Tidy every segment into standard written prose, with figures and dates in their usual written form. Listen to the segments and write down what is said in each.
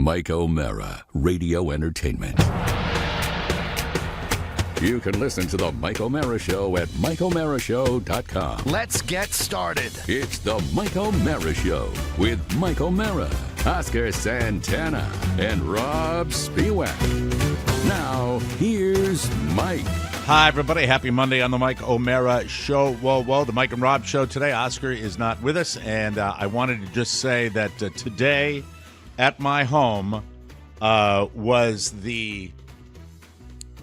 Mike O'Mara, Radio Entertainment. You can listen to the Mike O'Mara Show at MikeO'MaraShow.com. Let's get started. It's the Mike O'Mara Show with Mike O'Mara, Oscar Santana, and Rob Spiewak. Now, here's Mike. Hi, everybody. Happy Monday on the Mike O'Mara Show. Whoa, the Mike and Rob Show today. Oscar is not with us, and I wanted to just say that today at my home was the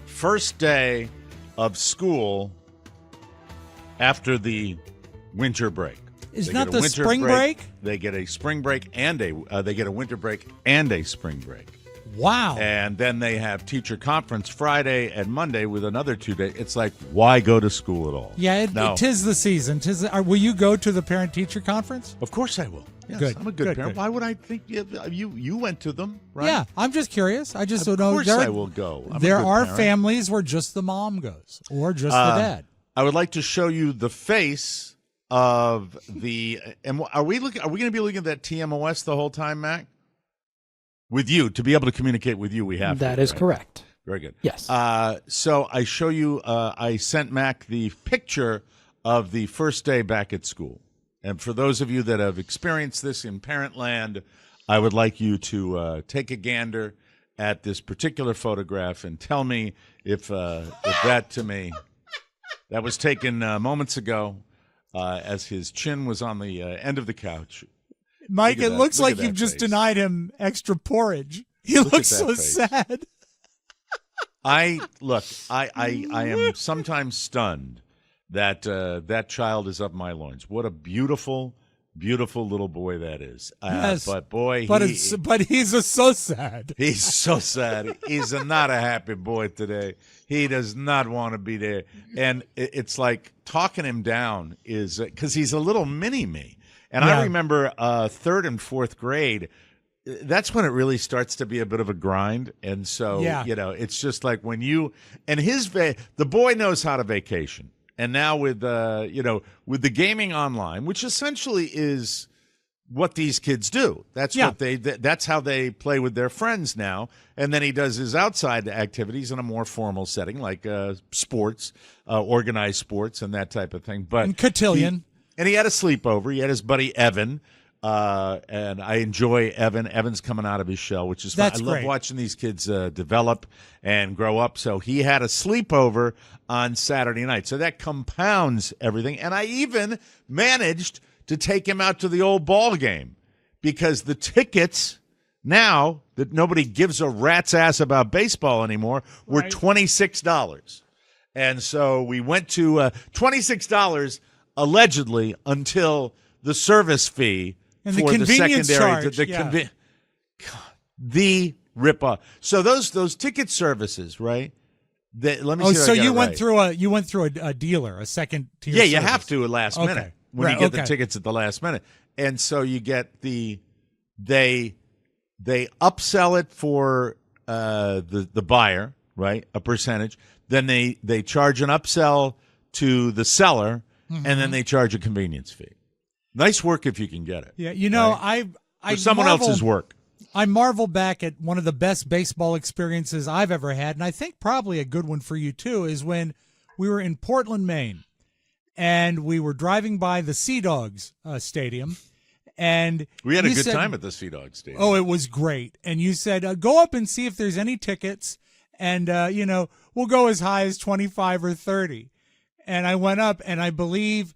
first day of school after the winter break. Is not the spring break? They get a spring break and they get a winter break and a spring break. Wow. And then they have teacher conference Friday and Monday with another 2 days. It's like, why go to school at all? Yeah, tis the season. Will you go to the parent-teacher conference? Of course I will. Yes, good. I'm a good parent. Good. Why would I think you went to them, right? Yeah, I'm just curious. I just don't know. Of course I will go. There are families where just the mom goes or just the dad. I would like to show you the face of the. And are we going to be looking at that TMOS the whole time, Mac? With you, to be able to communicate with you, we have that to. is right? correct. Very good. Yes. So I show you. I sent Mac the picture of the first day back at school. And for those of you that have experienced this in parent land, I would like you to take a gander at this particular photograph and tell me if that to me, that was taken moments ago as his chin was on the end of the couch. Mike, it looks like you've just denied him extra porridge. He looks so sad. I am sometimes stunned that that child is of my loins. What a beautiful, beautiful little boy that is. Yes, but boy, but he's so sad. He's so sad. He's not a happy boy today. He does not want to be there, and it's like talking him down is because he's a little mini me. And I remember third and fourth grade. That's when it really starts to be a bit of a grind, and so it's just like when you and the boy knows how to vacation. And now with with the gaming online, which essentially is what these kids do. That's that's how they play with their friends now. And then he does his outside activities in a more formal setting, like sports, organized sports, and that type of thing. But and cotillion. He had a sleepover. He had his buddy Evan. And I enjoy Evan. Evan's coming out of his shell, which is fun. I love watching these kids develop and grow up. So he had a sleepover on Saturday night. So that compounds everything. And I even managed to take him out to the old ball game because the tickets now that nobody gives a rat's ass about baseball anymore were $26. And so we went to $26 allegedly until the service fee and for the convenience secondary, charge, the rip-off. So those ticket services, right? Let me see. So you went through a dealer, a second tier. Yeah, service. you have to at last minute when you get the tickets at the last minute, and so you get they upsell it for the buyer, right? A percentage. Then they charge an upsell to the seller, and then they charge a convenience fee. Nice work if you can get it. Yeah, right? I someone else's work. I marvel back at one of the best baseball experiences I've ever had, and I think probably a good one for you too, is when we were in Portland, Maine, and we were driving by the Sea Dogs Stadium, and we had a good time at the Sea Dogs Stadium. Oh, it was great. And you said, go up and see if there's any tickets, and we'll go as high as 25 or 30. And I went up, and I believe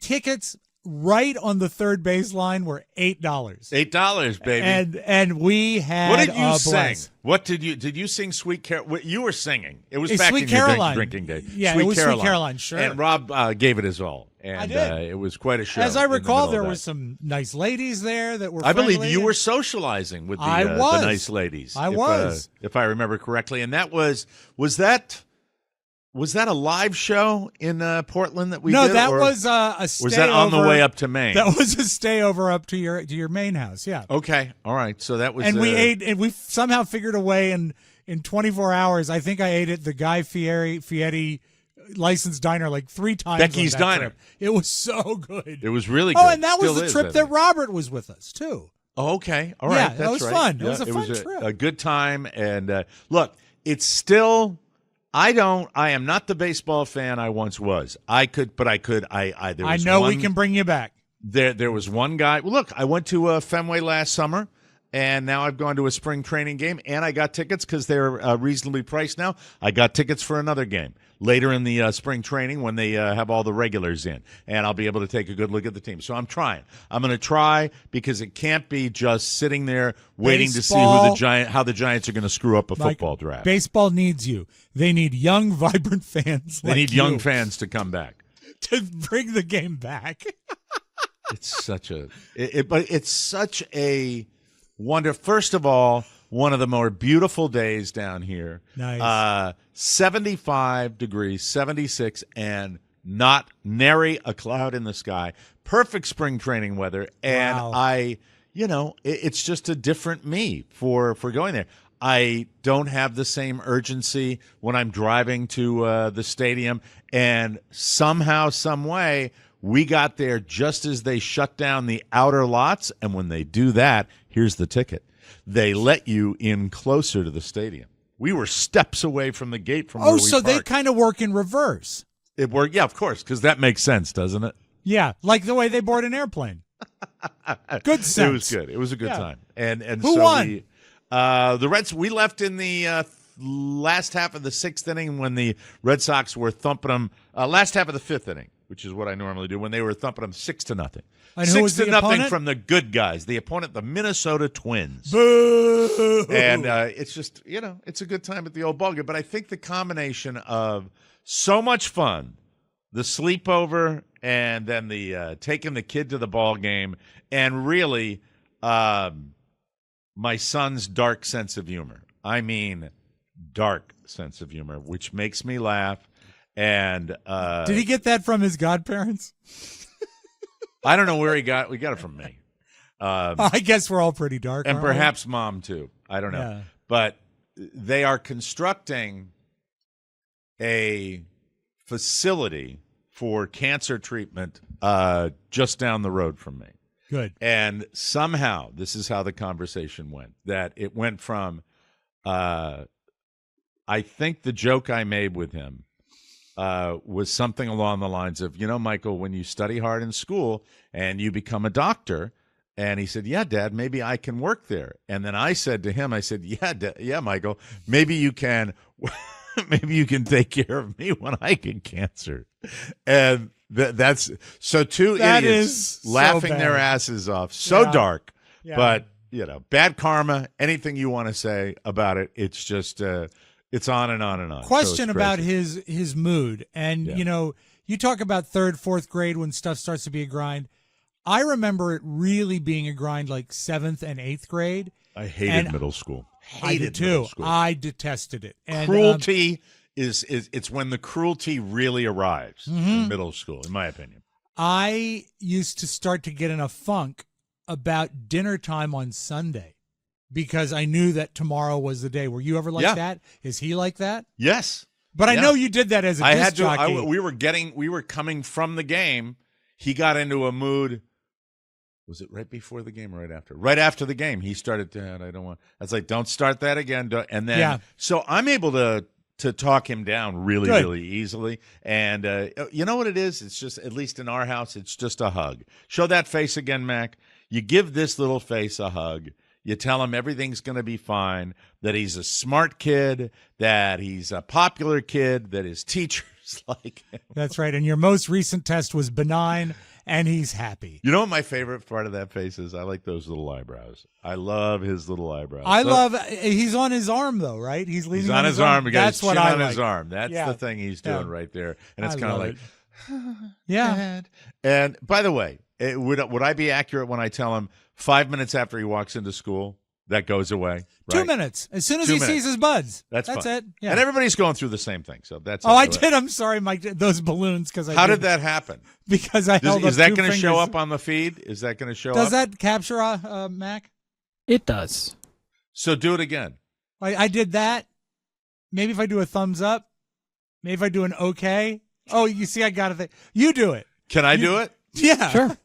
tickets right on the third baseline were $8. $8, baby. And we had what did you sing? Blast. What did you sing? Sweet Caroline. You were singing. It was It's back Sweet in Caroline. your drinking day. Yeah, Sweet it was Caroline. Sweet Caroline. Sure. And Rob gave it his all. And I did. It was quite a show. As I recall, there were were some nice ladies there that were. I believe friendly. you were socializing with the nice ladies. I was, if I remember correctly, and that was that. Was that a live show in Portland that we did? No, that was a stayover. Was that on the way up to Maine? That was a stayover up to your main house, yeah. Okay, all right. So that was... And we ate, and we somehow figured a way in 24 hours. I think I ate at the Guy Fieri licensed diner like 3 times. Becky's on that Diner. Trip. It was so good. It was really good. Oh, and that was the trip that Robert was with us, too. Oh, okay. All right. Yeah, That's that was right. fun. It Yeah, was a fun trip. a good time. And look, it's still. I am not the baseball fan I once was. I know we can bring you back. There was one guy. Well, look, I went to Fenway last summer, and now I've gone to a spring training game, and I got tickets because they're reasonably priced now. I got tickets for another game later in the spring training when they have all the regulars in, and I'll be able to take a good look at the team. So I'm trying. I'm going to try because it can't be just sitting there waiting to see how the Giants are going to screw up a football draft. Baseball needs you. They need young, vibrant fans. They need young fans to come back to bring the game back. It's such a wonder. First of all, one of the more beautiful days down here. Nice. 75 degrees, 76, and not nary a cloud in the sky. Perfect spring training weather. And wow. It's just a different me for going there. I don't have the same urgency when I'm driving to the stadium. And somehow, some way, we got there just as they shut down the outer lots. And when they do that, here's the ticket. They let you in closer to the stadium. We were steps away from the gate from where we so parked. they kind of work in reverse. It worked, yeah, of course, because that makes sense, doesn't it? Yeah, like the way they board an airplane. Good sense. It was good. It was a good time. And who won? The Reds. We left in the last half of the sixth inning when the Red Sox were thumping them. Last half of the fifth inning, which is what I normally do, when they were thumping them 6-0. And who was the 6-0 opponent? from the good guys. The opponent, the Minnesota Twins. Boo! And it's just, it's a good time at the old ballgame. But I think the combination of so much fun, the sleepover, and then the taking the kid to the ball game, and really my son's dark sense of humor. I mean, dark sense of humor, which makes me laugh. And did he get that from his godparents? I don't know where we got it from me. I guess we're all pretty dark, and aren't perhaps mom too. I don't know, Yeah. but they are constructing a facility for cancer treatment just down the road from me. Good. And somehow, this is how the conversation went, that it went from, I think the joke I made with him was something along the lines of, Michael, when you study hard in school and you become a doctor, and he said, yeah, Dad, maybe I can work there. And then I said to him, yeah, Michael, maybe you can take care of me when I get cancer. And that's so two that idiots is laughing so their bad. asses off. So Yeah. dark, Yeah. but bad karma, anything you want to say about it. It's just, it's on and on and on. Question So it's about crazy. his mood. And, you talk about third, fourth grade when stuff starts to be a grind. I remember it really being a grind like 7th and 8th grade. I hated middle school. I did too. Middle school. I detested it. And, Cruelty is it's when the cruelty really arrives in middle school, in my opinion. I used to start to get in a funk about dinner time on Sunday because I knew that tomorrow was the day. Were you ever like that? Is he like that? Yes. But I know you did that as a disc jockey. We were coming from the game. He got into a mood. Was it right before the game or right after? Right after the game, he started, Dad, I don't want. I was like, don't start that again. And then, so I'm able to talk him down really, really easily. And you know what it is? It's just, at least in our house, it's just a hug. Show that face again, Mac. You give this little face a hug. You tell him everything's going to be fine, that he's a smart kid, that he's a popular kid, that his teachers like him. That's right. And your most recent test was benign, and he's happy. You know what my favorite part of that face is? I like those little eyebrows. I love his little eyebrows. He's on his arm, though, right? He's leaning on his arm. That's what I like. His arm. That's the thing he's doing right there. And it's kind of like, yeah. And by the way, would I be accurate when I tell him 5 minutes after he walks into school, that goes away? Right? 2 minutes. As soon as he sees his buds. That's fun. it. Yeah. And everybody's going through the same thing. So that's I did. I'm sorry, Mike. Those balloons. How did that happen? Because I held up Is that going to show up on the feed? Is that going to show up? Does that capture, Mac? It does. So do it again. I did that. Maybe if I do a thumbs up. Maybe if I do an okay. Oh, you see, I got it. You do it. Can I do it? Yeah. Sure.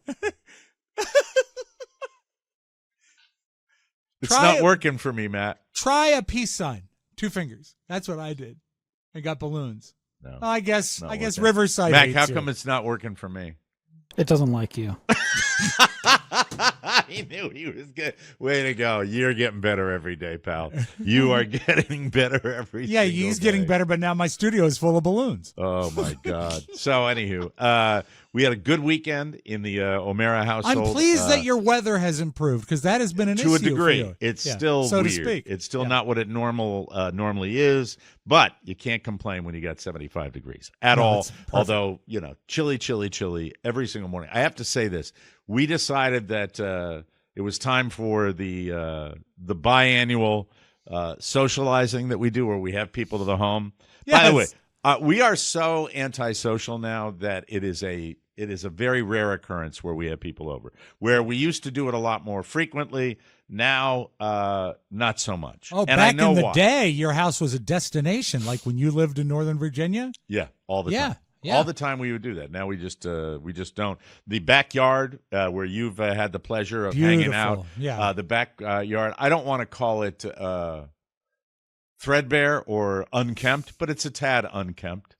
It's not working for me, Matt. Try a peace sign. 2 fingers. That's what I did. I got balloons. No, I guess Riverside. Mac, how come it's not working for me? It doesn't like you. He knew he was good. Way to go. You're getting better every day, pal. You are getting better every day. Yeah, he's getting better, but now my studio is full of balloons. Oh, my God. So, anywho, we had a good weekend in the O'Mara household. I'm pleased that your weather has improved because that has been an issue to a degree. For you. It's still so weird. To speak. It's still not what it normally is, but you can't complain when you got 75 degrees at all. Although, chilly every single morning. I have to say this. We decided that it was time for the biannual socializing that we do where we have people to the home. Yes. By the way, we are so antisocial now that it is a very rare occurrence where we have people over. Where we used to do it a lot more frequently, now not so much. Oh, and back I know in the why. day, your house was a destination, like when you lived in Northern Virginia. Yeah, all the time. Yeah. All the time we would do that. Now we just don't. The backyard where you've had the pleasure of hanging out. Yeah. The backyard. I don't want to call it threadbare or unkempt, but it's a tad unkempt.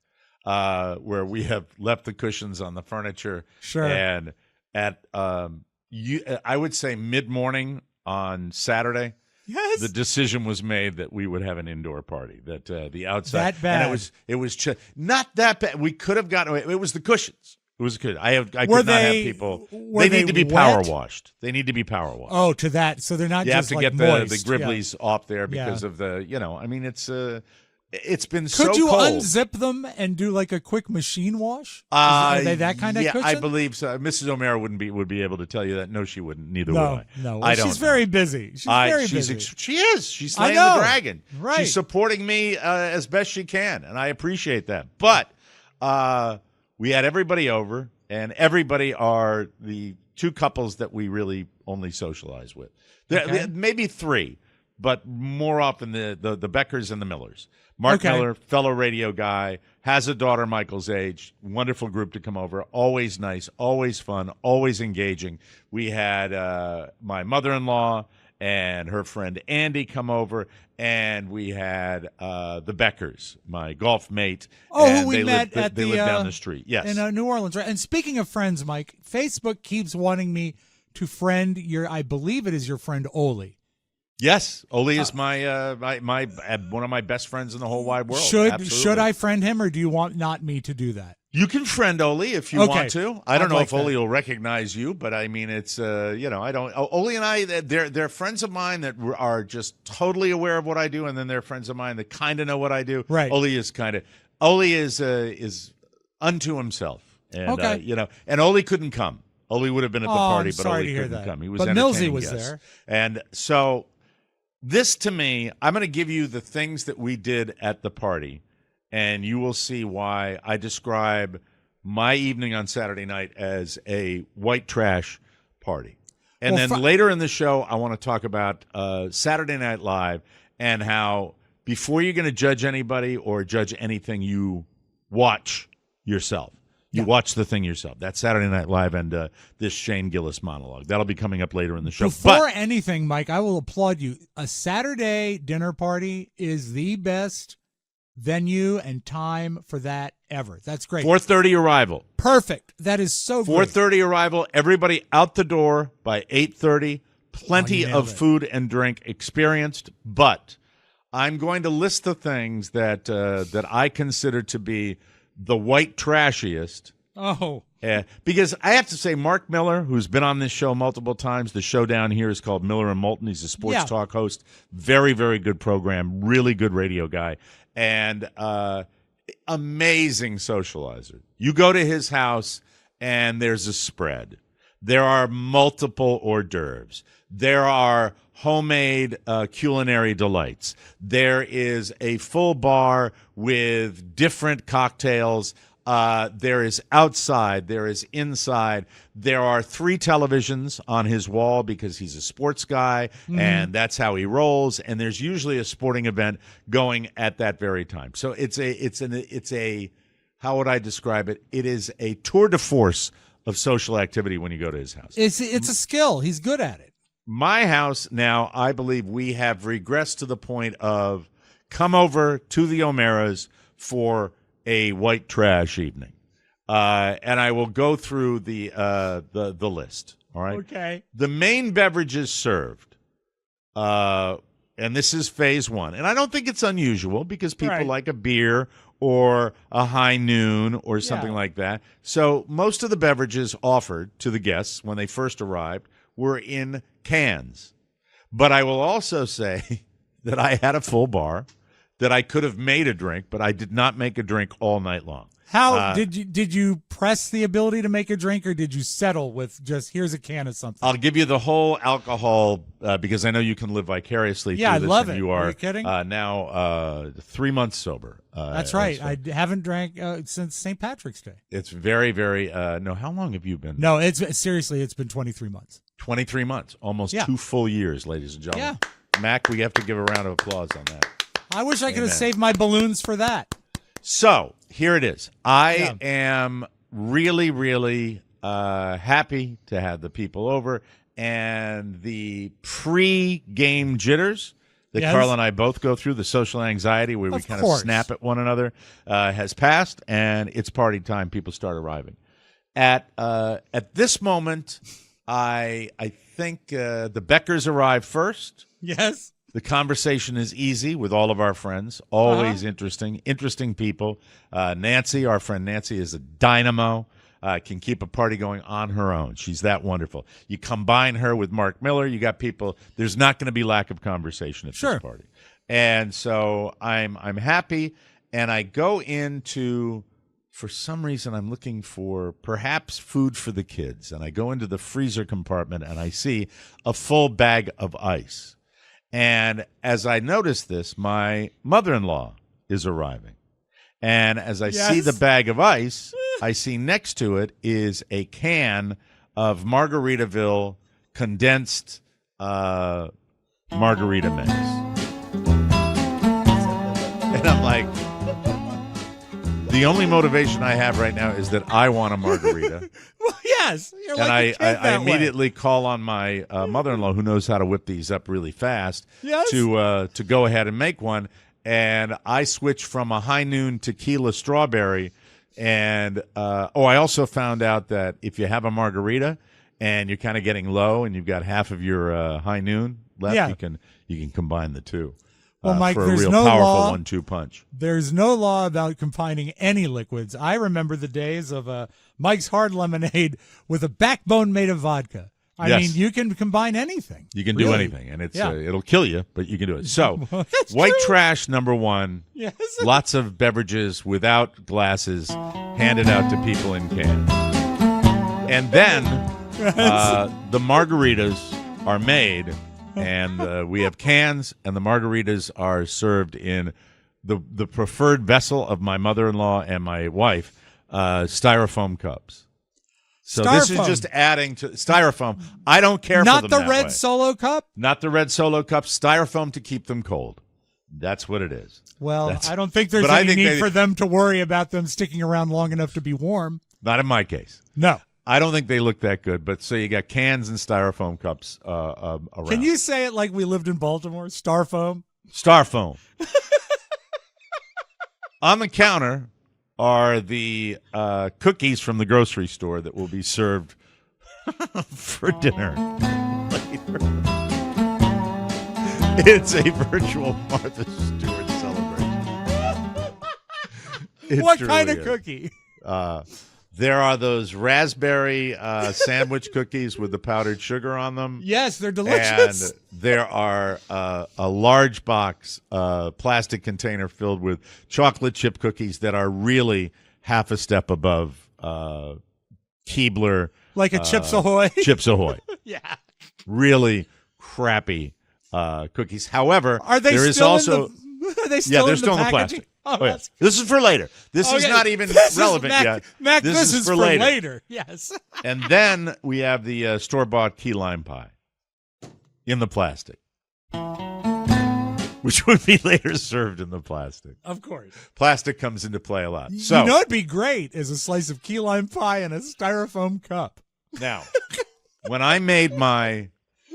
Where we have left the cushions on the furniture. Sure. And at I would say mid-morning on Saturday. Yes. The decision was made that we would have an indoor party. That the outside that bad. And it was not that bad. We could have gotten away. It was the cushions. It was good. I could not have people. They need to be power washed. They need to be power washed. Oh, to that. So they're not. You just have to like get moist. the gribblies off there because of the. I mean, it's been so cold. Could you cold. unzip them and do like a quick machine wash? Are they that kind of cushion? I believe so. Mrs. O'Mara would be able to tell you that. No, she wouldn't. Neither would I. No, I don't. She's very busy. She's very busy. She is. She's slaying the dragon. Right. She's supporting me as best she can, and I appreciate that. But we had everybody over, and everybody are the 2 couples that we really only socialize with. Maybe 3, but more often the Beckers and the Millers. Mark Miller, fellow radio guy, has a daughter Michael's age. Wonderful group to come over. Always nice, always fun, always engaging. We had my mother-in-law and her friend Andy come over, and we had the Beckers, my golf mate. Oh, who we met they live down the street. Yes, in New Orleans. Right. And speaking of friends, Mike, Facebook keeps wanting me to friend I believe it is your friend Oli. Yes, Oli is my one of my best friends in the whole wide world. Should I friend him, or do you want not me to do that? You can friend Oli if you want to. I don't know if Oli will recognize you, but I mean, it's I don't. Oli and I, they're friends of mine that are just totally aware of what I do, and then they're friends of mine that kind of know what I do. Right. Oli is unto himself, and and Oli couldn't come. Oli would have been at the party, but Oli couldn't come. He was but entertaining Millsy was guests. there, and so. This, to me, I'm going to give you the things that we did at the party, and you will see why I describe my evening on Saturday night as a white trash party. And then later in the show, I want to talk about Saturday Night Live and how before you're going to judge anybody or judge anything, you watch yourself. You watch the thing yourself. That's Saturday Night Live and this Shane Gillis monologue. That'll be coming up later in the show. Before anything, Mike, I will applaud you. A Saturday dinner party is the best venue and time for that ever. That's great. 4:30 arrival. Perfect. That is so great. 4:30 arrival. Everybody out the door by 8:30. Plenty of food and drink experienced. But I'm going to list the things that I consider to be the white trashiest. Oh. Because I have to say, Mark Miller, who's been on this show multiple times, the show down here is called Miller and Moulton. He's a sports talk host. Very, very good program. Really good radio guy. And amazing socializer. You go to his house, and there's a spread. There are multiple hors d'oeuvres. There are homemade culinary delights. There is a full bar with different cocktails. There is outside. There is inside. There are 3 televisions on his wall because he's a sports guy, and that's how he rolls. And there's usually a sporting event going at that very time. So it's a how would I describe it? It is a tour de force of social activity when you go to his house. It's a skill. He's good at it. my house now, I believe we have regressed to the point of come over to the O'Mara's for a white trash evening. And I will go through the list. All right. Okay. The main beverages served, and this is phase one. And I don't think it's unusual because people like a beer or a high noon or something like that. So most of the beverages offered to the guests when they first arrived were in cans. But I will also say that I had a full bar, that I could have made a drink, but I did not make a drink all night long. How did you press the ability to make a drink, or did you settle with just here's a can of something? I'll give you the whole alcohol because I know you can live vicariously through this. I love it. You are you kidding? Now 3 months sober. That's right. I haven't drank since St. Patrick's Day. It's very, very no. How long have you been? No, it's been 23 months. 23 months, almost 2 full years, ladies and gentlemen. Yeah. Mac, we have to give a round of applause on that. I wish I could have saved my balloons for that. So here it is. I am really, really happy to have the people over, and the pre-game jitters that Carl and I both go through, the social anxiety where we kind of snap at one another, has passed, and it's party time. People start arriving. At this moment, I think the Beckers arrive first. Yes. The conversation is easy with all of our friends. Always interesting people. Nancy, our friend Nancy, is a dynamo. Can keep a party going on her own. She's that wonderful. You combine her with Mark Miller, you got people. There's not going to be lack of conversation at this party. And so I'm happy, and I go into, for some reason, I'm looking for perhaps food for the kids, and I go into the freezer compartment, and I see a full bag of ice. And as I notice this, my mother-in-law is arriving. And as I see the bag of ice, I see next to it is a can of Margaritaville condensed margarita mix. And I'm like, the only motivation I have right now is that I want a margarita. Well, yes. You're and like I immediately call on my mother-in-law, who knows how to whip these up really fast, to go ahead and make one. And I switch from a high noon tequila strawberry. And I also found out that if you have a margarita and you're kind of getting low and you've got half of your high noon left, you can combine the two. Well, Mike, for a there's real no powerful law. 1-2 punch. There's no law about combining any liquids. I remember the days of Mike's Hard Lemonade with a backbone made of vodka. I mean, you can combine anything. You can do anything, and it'll kill you, but you can do it. So, white trash number one. Yes. Lots of beverages without glasses handed out to people in cans. And then the margaritas are made. And we have cans, and the margaritas are served in the preferred vessel of my mother-in-law and my wife, styrofoam cups. So this is just adding to styrofoam. I don't care for them Not the red Solo cup? Not the red Solo cup. Styrofoam to keep them cold. That's what it is. Well, I don't think there's any need for them to worry about them sticking around long enough to be warm. Not in my case. No. I don't think they look that good, but so you got cans and styrofoam cups around. Can you say it like we lived in Baltimore? Starfoam? Starfoam. On the counter are the cookies from the grocery store that will be served for dinner later. It's a virtual Martha Stewart celebration. What kind of cookie? There are those raspberry sandwich cookies with the powdered sugar on them. Yes, they're delicious. And there are a large box plastic container filled with chocolate chip cookies that are really half a step above Keebler. Like a Chips Ahoy? Chips Ahoy. Yeah. Really crappy cookies. However, are they there still is also... Are they still they're in still the in the plastic. Oh, yes. This is for later. This is not even relevant yet. Mac, this is for later. Yes. And then we have the store-bought key lime pie in the plastic, which would be later served in the plastic. Of course. Plastic comes into play a lot. So, it'd be great is a slice of key lime pie in a styrofoam cup. Now, when I made my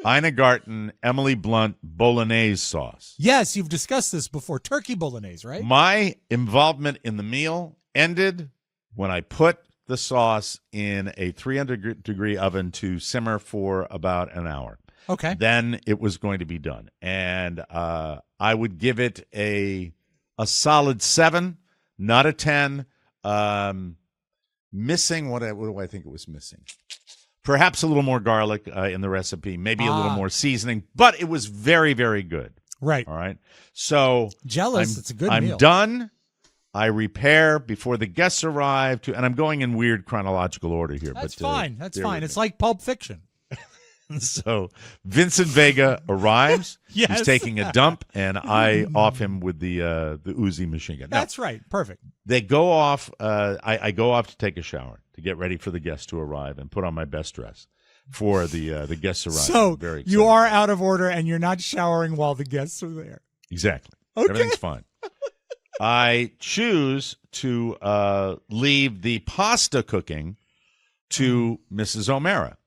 Ina Garten, Emily Blunt bolognese sauce. Yes, you've discussed this before. Turkey bolognese, right? My involvement in the meal ended when I put the sauce in a 300-degree oven to simmer for about an hour. Okay. Then it was going to be done. And I would give it a solid 7, not a 10. Missing, what do I think it was missing? Perhaps a little more garlic in the recipe, maybe a little more seasoning, but it was very, very good. Right. All right. So Jealous. It's a good I'm meal. done. I repair before the guests arrive, and I'm going in weird chronological order here. That's but, fine. That's fine. It's like Pulp Fiction. So Vincent Vega arrives. Yes. He's taking a dump, and I off him with the Uzi machine gun. Now, That's right. Perfect. they go off. I go off to take a shower to get ready for the guests to arrive and put on my best dress for the guests arrive. So Very excited. you are out of order, and you're not showering while the guests are there. Exactly. Okay. Everything's fine. I choose to leave the pasta cooking to Mrs. O'Mara.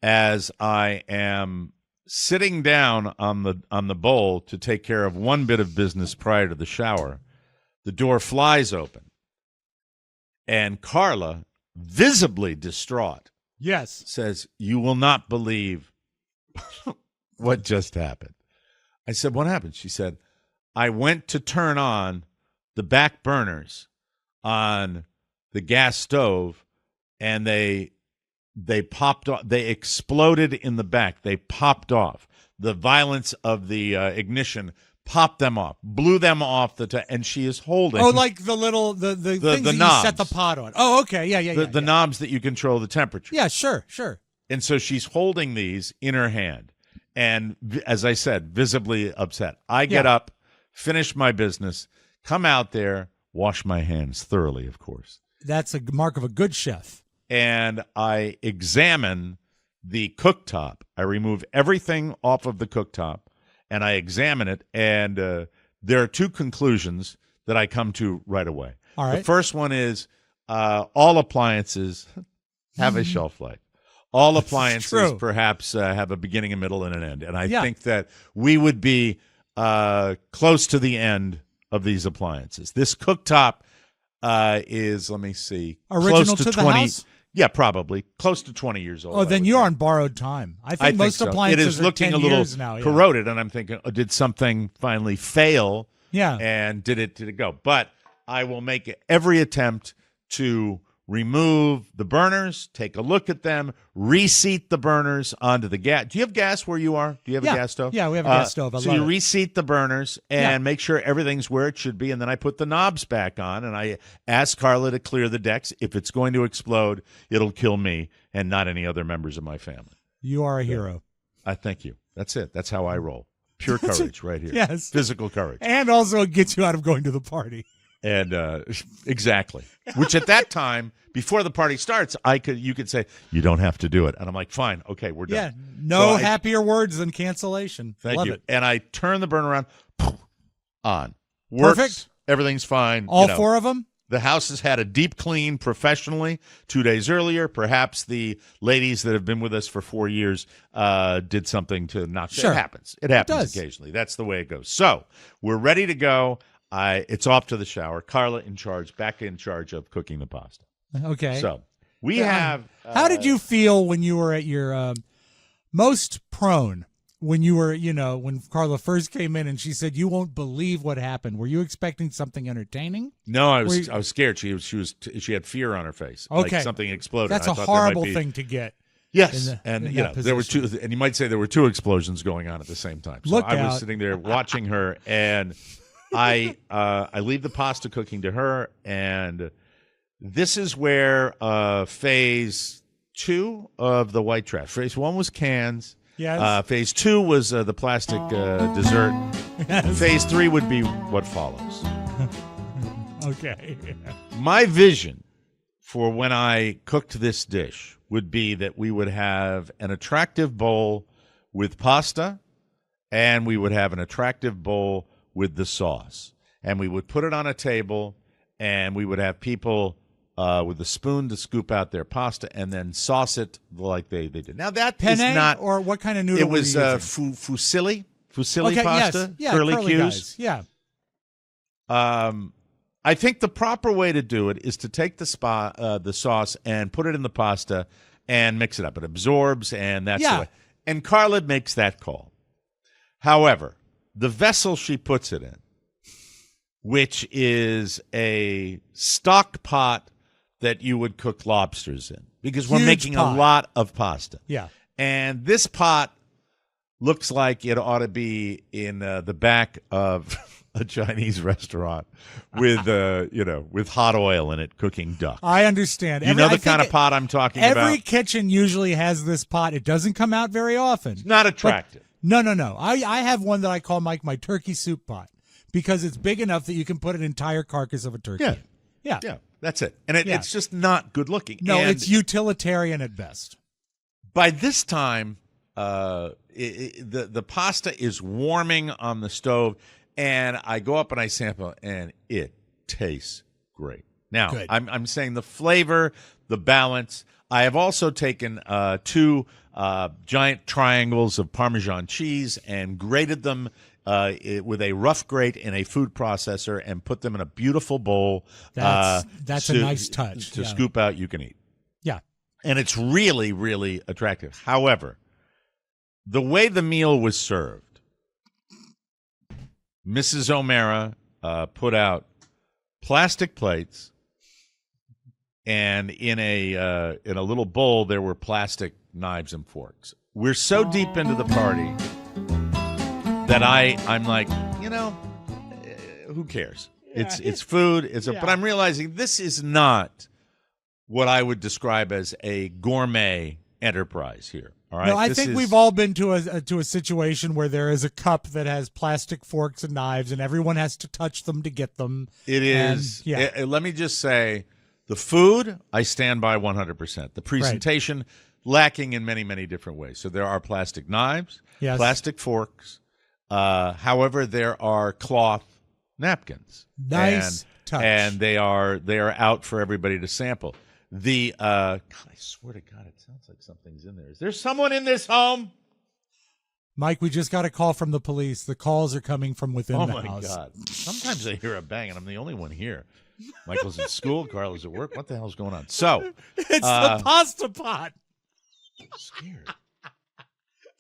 As I am sitting down on the bowl to take care of one bit of business prior to the shower, the door flies open, and Carla, visibly distraught, Yes. says, "You will not believe what just happened." I said, "What happened?" She said, "I went to turn on the back burners on the gas stove, and they popped off. They exploded in the back. They popped off. The violence of the ignition popped them off, blew them off and she is holding." Oh, like the little the things that knobs. you set the pot on. Oh, okay. Yeah. The knobs that you control the temperature. Yeah, sure. And so she's holding these in her hand. And as I said, visibly upset. I get up, finish my business, come out there, wash my hands thoroughly, of course. That's a mark of a good chef. And I examine the cooktop. I remove everything off of the cooktop, and I examine it. And there are two conclusions that I come to right away. All right. The first one is all appliances have a shelf life. All appliances perhaps have a beginning, a middle, and an end. And I think that we would be close to the end of these appliances. This cooktop is, let me see, original close to 20. The house? Yeah, probably close to 20 years old. Oh, then you're on borrowed time. I think most so. appliances it is are looking 10 a little years now, corroded, and I'm thinking, did something finally fail? Yeah. And did it go? But I will make every attempt to remove the burners, take a look at them, reseat the burners onto the gas. Do you have gas where you are? Do you have a gas stove? Yeah, we have a gas stove. So you reseat the burners and make sure everything's where it should be, and then I put the knobs back on, and I ask Carla to clear the decks. If it's going to explode, it'll kill me and not any other members of my family. You are a hero. I thank you. That's it. That's how I roll. Pure courage right here. Yes. Physical courage. And also it gets you out of going to the party. And exactly, which at that time, before the party starts, you could say, "You don't have to do it," and I'm like, "Fine, okay, we're done." Yeah, no happier words than cancellation. Thank Love you. it. And I turn the burner around, on. Works. Perfect. Everything's fine. All four of them. The house has had a deep clean professionally 2 days earlier. Perhaps the ladies that have been with us for 4 years did something to knock. Sure. It happens. It happens occasionally. That's the way it goes. So we're ready to go. It's off to the shower. Carla back in charge of cooking the pasta. Okay. So we have. How did you feel when you were at your most prone? When you were, when Carla first came in and she said, "You won't believe what happened." Were you expecting something entertaining? No, I was scared. She had fear on her face. Okay, like something exploded. That's a horrible thing to get. Yes, there were two, and you might say there were two explosions going on at the same time. So I was sitting there watching her, and I leave the pasta cooking to her, and this is where phase 2 of the white trash. Phase 1 was cans. Yes. Phase 2 was the plastic dessert. Yes. Phase 3 would be what follows. Okay. My vision for when I cooked this dish would be that we would have an attractive bowl with pasta, and we would have an attractive bowl with the sauce. And we would put it on a table, and we would have people with a spoon to scoop out their pasta and then sauce it like they did. Now that Penne, is not, or what kind of noodle? it was were you using? fusilli Okay, pasta, yes. Yeah, curly Q's. guys. Yeah. I think the proper way to do it is to take the sauce and put it in the pasta and mix it up. It absorbs, and that's the way. And Carla makes that call. However, the vessel she puts it in, which is a stock pot that you would cook lobsters in, because we're Huge making pot. a lot of pasta. Yeah. And this pot looks like it ought to be in the back of a Chinese restaurant with with hot oil in it, cooking duck. I understand. You know the kind of pot I'm talking about? Every kitchen usually has this pot. It doesn't come out very often. It's not attractive. No. I have one that I call my turkey soup pot because it's big enough that you can put an entire carcass of a turkey in. Yeah. Yeah, that's it. And it's just not good looking. No, and it's utilitarian at best. by this time, the pasta is warming on the stove, and I go up and I sample, and it tastes great. Now, Good. I'm saying the flavor, the balance. I have also taken 2 giant triangles of Parmesan cheese and grated them with a rough grate in a food processor and put them in a beautiful bowl. That's a nice touch. To scoop out, you can eat. Yeah. And it's really, really attractive. However, the way the meal was served, Mrs. O'Mara put out plastic plates, and in a little bowl there were plastic knives and forks. We're so deep into the party that I'm like, who cares? Yeah. It's food. But I'm realizing this is not what I would describe as a gourmet enterprise here. All right. No, I think we've all been to a situation where there is a cup that has plastic forks and knives, and everyone has to touch them to get them. It is. Let me just say, the food I stand by 100%. The presentation lacking in many, many different ways. So there are plastic knives, plastic forks. However, there are cloth napkins. Nice touch. And they are out for everybody to sample. God, I swear to God, it sounds like something's in there. Is there someone in this home? Mike, we just got a call from the police. The calls are coming from within the house. Oh, my God. Sometimes I hear a bang, and I'm the only one here. Michael's at school. Carla's at work. What the hell's going on? So it's the pasta pot. I'm scared.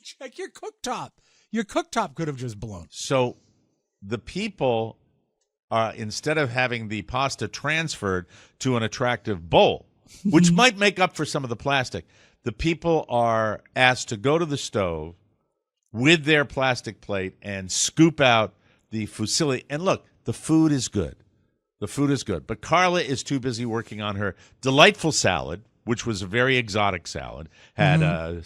Check your cooktop. Your cooktop could have just blown. So the people, instead of having the pasta transferred to an attractive bowl, which might make up for some of the plastic, the people are asked to go to the stove with their plastic plate and scoop out the fusilli. And look, the food is good. The food is good. But Carla is too busy working on her delightful salad, which was a very exotic salad, had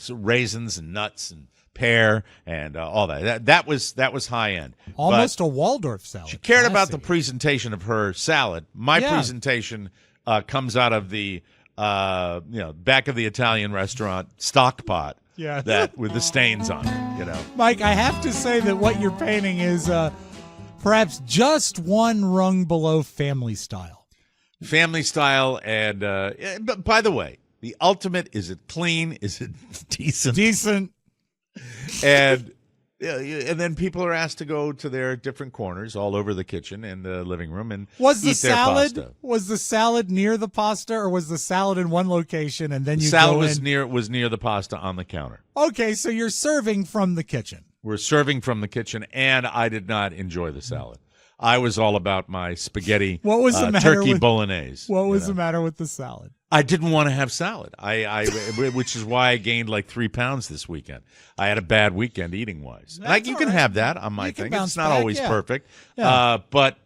raisins and nuts and pear and all that. That was high end. Almost a Waldorf salad. She cared about the presentation of her salad. My presentation comes out of the back of the Italian restaurant stock pot. Yeah. That with the stains on it. Mike, I have to say that what you're painting is perhaps just one rung below family style. Family style, and but by the way, the ultimate, is it clean? Is it decent? Decent. And then people are asked to go to their different corners all over the kitchen and the living room and was the eat their salad pasta. Was the salad near the pasta, or was the salad in one location and then The you salad go was in? near the pasta on the counter. Okay, so you're serving from the kitchen. We're serving from the kitchen, and I did not enjoy the salad. I was all about my spaghetti. What was the matter turkey with, bolognese? What was the matter with the salad? I didn't want to have salad. Which is why I gained like 3 pounds this weekend. I had a bad weekend eating wise. You can have that on my thing. It's not always perfect, but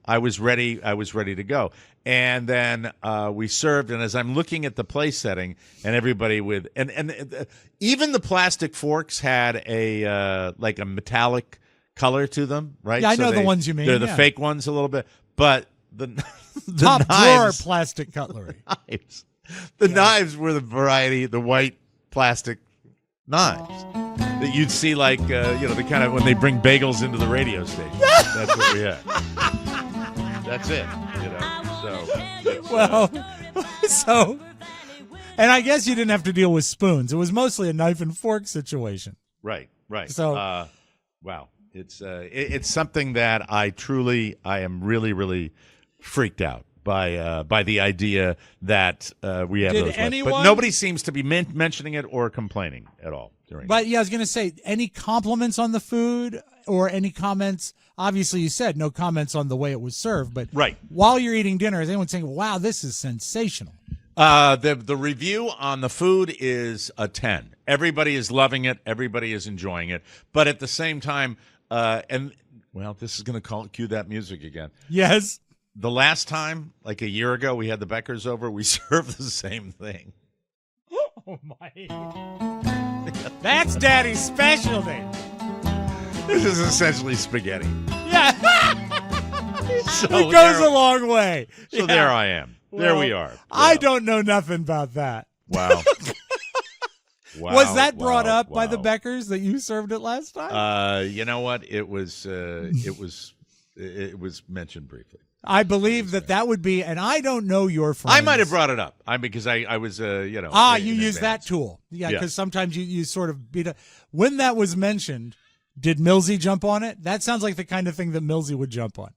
I was ready. I was ready to go. And then we served, and as I'm looking at the place setting, and everybody with and even the plastic forks had a metallic color to them, right? Yeah, I know the ones you mean. They're the fake ones a little bit, but the top knives, drawer plastic cutlery. Knives were the variety, the white plastic knives that you'd see like the kind of when they bring bagels into the radio station. That's what we had. That's it. So So, and I guess you didn't have to deal with spoons. It was mostly a knife and fork situation. Right. So, wow, it's something that I am really, really freaked out by the idea that we have Did those. anyone- But nobody seems to be mentioning it or complaining at all during. But yeah, I was going to say, any compliments on the food or any comments? Obviously, you said no comments on the way it was served, but Right. while you're eating dinner, is anyone saying, "Wow, this is sensational"? The review on the food is a 10. Everybody is loving it. Everybody is enjoying it. But at the same time, this is going to cue that music again. Yes. The last time, like a year ago, we had the Beckers over. We served the same thing. Oh my! That's Daddy's specialty. This is essentially spaghetti. Yeah. So It goes a long way. So there I am. There we are. I don't know nothing about that. Wow. Wow. Was that brought up by the wow. Beckers that you served it last time? You know what? It was mentioned briefly. I believe that would be, and I don't know your friends. I might have brought it up. Because I was you use that tool. Yeah, because sometimes you sort of beat up. When that was mentioned, did Millsy jump on it? That sounds like the kind of thing that Millsy would jump on.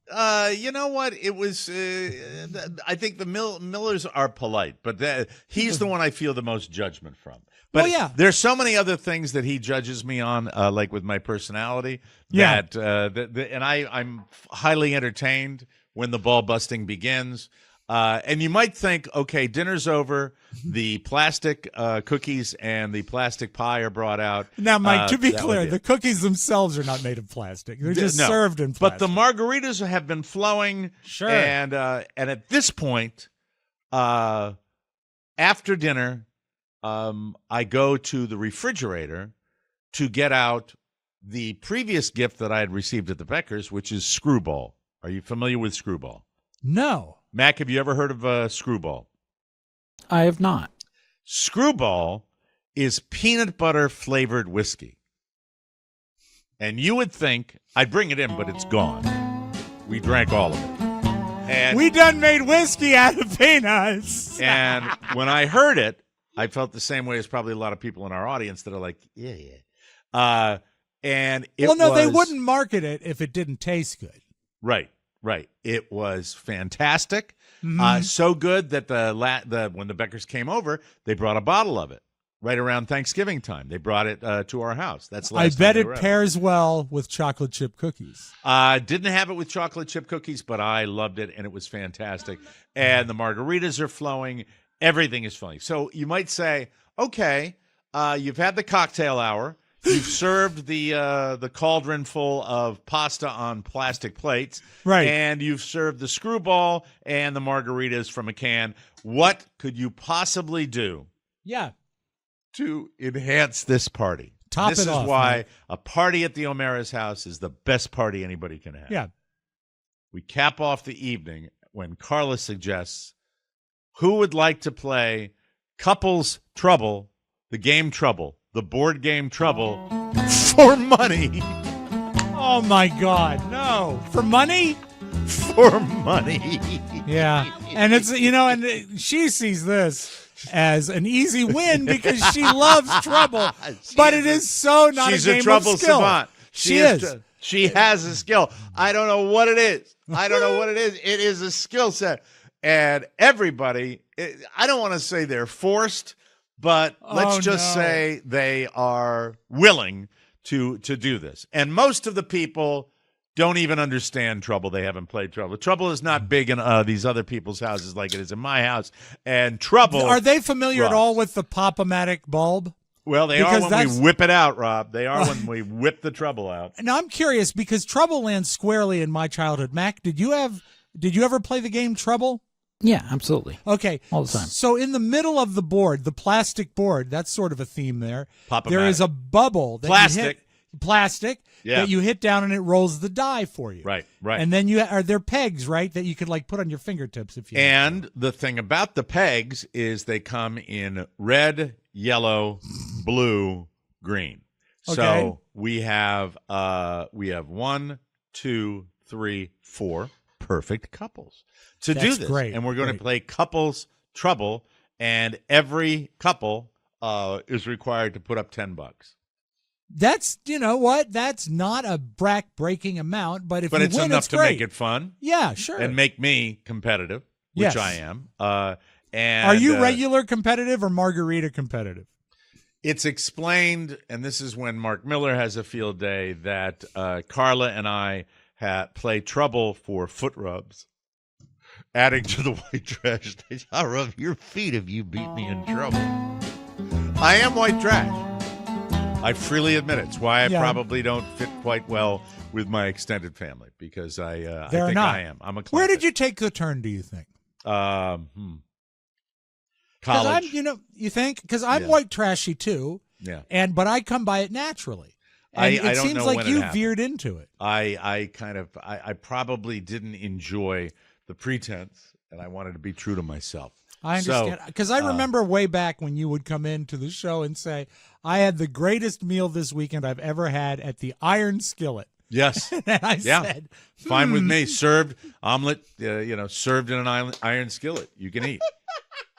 You know what? It was. I think the Millers are polite, but he's the one I feel the most judgment from. But there's so many other things that he judges me on, like with my personality. That and I'm highly entertained when the ball busting begins. And you might think, okay, dinner's over. The plastic cookies and the plastic pie are brought out. Now, Mike, to be clear, the cookies themselves are not made of plastic. They're just served in plastic. But the margaritas have been flowing. Sure. And at this point, after dinner, I go to the refrigerator to get out the previous gift that I had received at the Beckers, which is Screwball. Are you familiar with Screwball? No. Mac, have you ever heard of Screwball? I have not. Screwball is peanut butter flavored whiskey. And you would think I'd bring it in, but it's gone. We drank all of it. And we done made whiskey out of peanuts. And when I heard it, I felt the same way as probably a lot of people in our audience that are like, yeah. And it they wouldn't market it if it didn't taste good. Right. It was fantastic. Mm-hmm. So good that when the Beckers came over, they brought a bottle of it right around Thanksgiving time. They brought it to our house. That's the last I bet time it pairs well with chocolate chip cookies. Didn't have it with chocolate chip cookies, but I loved it, and it was fantastic. And the margaritas are flowing. Everything is flowing. So you might say, okay, you've had the cocktail hour. You've served the cauldron full of pasta on plastic plates. Right. And you've served the Screwball and the margaritas from a can. What could you possibly do to enhance this party? This is off, why man. A party at the O'Mara's house is the best party anybody can have. Yeah. We cap off the evening when Carla suggests, who would like to play Couples Trouble, the game Trouble, the board game Trouble, for money? Oh, my God. No. For money? For money. Yeah. And it's, and she sees this as an easy win because she loves trouble. But it is so not she's a game a trouble of skill. savant. She is. She has a skill. I don't know what it is. It is a skill set. And everybody, I don't want to say they're forced, but let's just say they are willing to do this. And most of the people don't even understand Trouble. They haven't played Trouble. Trouble is not big in these other people's houses like it is in my house. And Trouble... Are they familiar at all with the Pop-O-Matic bulb? Well, they are when we whip it out, Rob. They are when we whip the Trouble out. Now, I'm curious because Trouble lands squarely in my childhood. Mac, did you ever play the game Trouble? Yeah, absolutely. Okay. All the time. So in the middle of the board, the plastic board, that's sort of a theme there. Pop-O-Matic. There is a bubble that plastic that you hit down and it rolls the die for you. Right. And then are there pegs, right, that you could put on your fingertips if you And the thing about the pegs is they come in red, yellow, blue, green. Okay. So we have 1, 2, 3, 4 perfect couples to do this. Great. And we're going to play Couples trouble, and every couple is required to put up $10. That's, you know what? That's not a breaking amount, but if you it's win, enough it's to great. make it fun. Yeah, sure. And make me competitive, which Yes. I am. And Are you regular competitive or margarita competitive? It's explained, and this is when Mark Miller has a field day, that Carla and I play trouble for foot rubs, adding to the white trash stage. I'll rub your feet if you beat me in trouble. I am white trash. I freely admit it. It's why I probably don't fit quite well with my extended family, because I think I am. I'm a Where did you take the turn, do you think? College. You think? Because I'm white trashy too. Yeah. But I come by it naturally. And I it don't seems know like when you it happened. veered into it. I probably didn't enjoy the pretense, and I wanted to be true to myself. I understand. Because I remember way back when you would come into the show and say, I had the greatest meal this weekend I've ever had at the Iron Skillet. Yes. And I said, fine with me. Served omelet, served in an iron skillet. You can eat.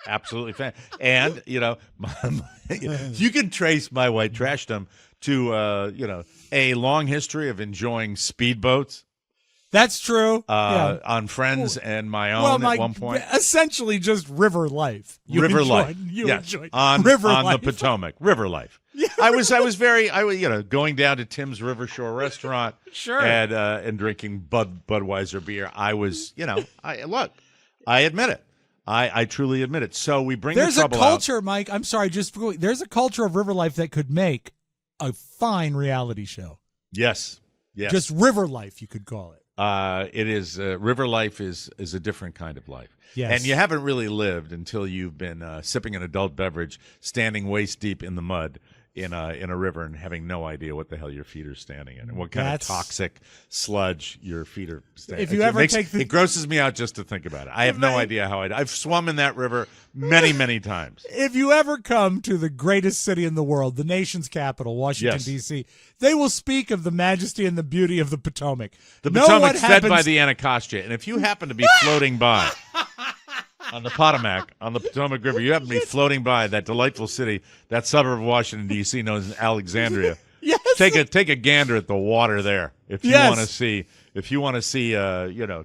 Absolutely fine. And, you can trace my white trashdom to, a long history of enjoying speedboats. That's true. On Friends and my own at one point. Essentially just river life. Life. You enjoyed on river on life. the Potomac. River life. Yeah. I was going down to Tim's River Shore restaurant Sure. and drinking Budweiser beer. I was, I admit it. I truly admit it. So we bring There's the trouble a culture, Mike. I'm sorry, there's a culture of river life that could make a fine reality show. Yes. Just river life, you could call it. It is river life is a different kind of life. Yes. And you haven't really lived until you've been sipping an adult beverage, standing waist deep in the mud in a river, and having no idea what the hell your feet are standing in and what kind of toxic sludge your feet are standing. If you it grosses me out just to think about it. I have no idea how I've swum in that river many, many times. If you ever come to the greatest city in the world, the nation's capital, Washington, D.C., they will speak of the majesty and the beauty of the Potomac. The Potomac's fed by the Anacostia, and if you happen to be floating by on the Potomac, on the Potomac River, you happen to be floating by that delightful city, that suburb of Washington, D.C., known as Alexandria. Yes. Take a gander at the water there if you want to see. If you want to see,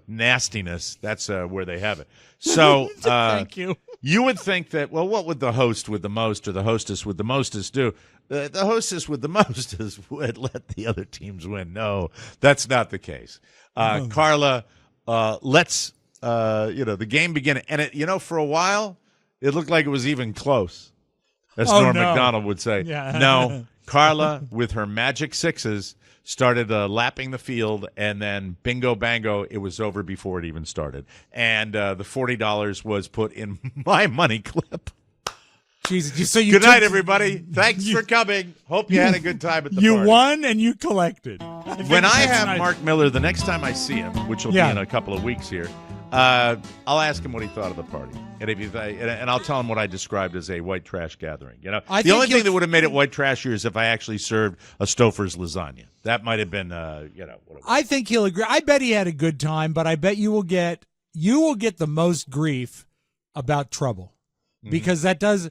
nastiness, that's where they have it. So, thank you. You would think that, well, what would the host with the most or the hostess with the mostest do? The hostess with the mostest would let the other teams win. No, that's not the case. Carla, let's the game begin, and it, for a while, it looked like it was even close, as Norm Macdonald would say. Yeah. No, Carla, with her magic sixes, started lapping the field, and then bingo bango, it was over before it even started. And the $40 was put in my money clip. Jesus, so good night, everybody. Thanks for coming. Hope you had a good time at the party. You won and you collected. When I have Mark Miller, the next time I see him, which will be in a couple of weeks here, I'll ask him what he thought of the party, and I'll tell him what I described as a white trash gathering. The only thing that would have made it white trashier is if I actually served a Stouffer's lasagna. That might have been, I think he'll agree. I bet he had a good time, but I bet you will get the most grief about trouble, because that does.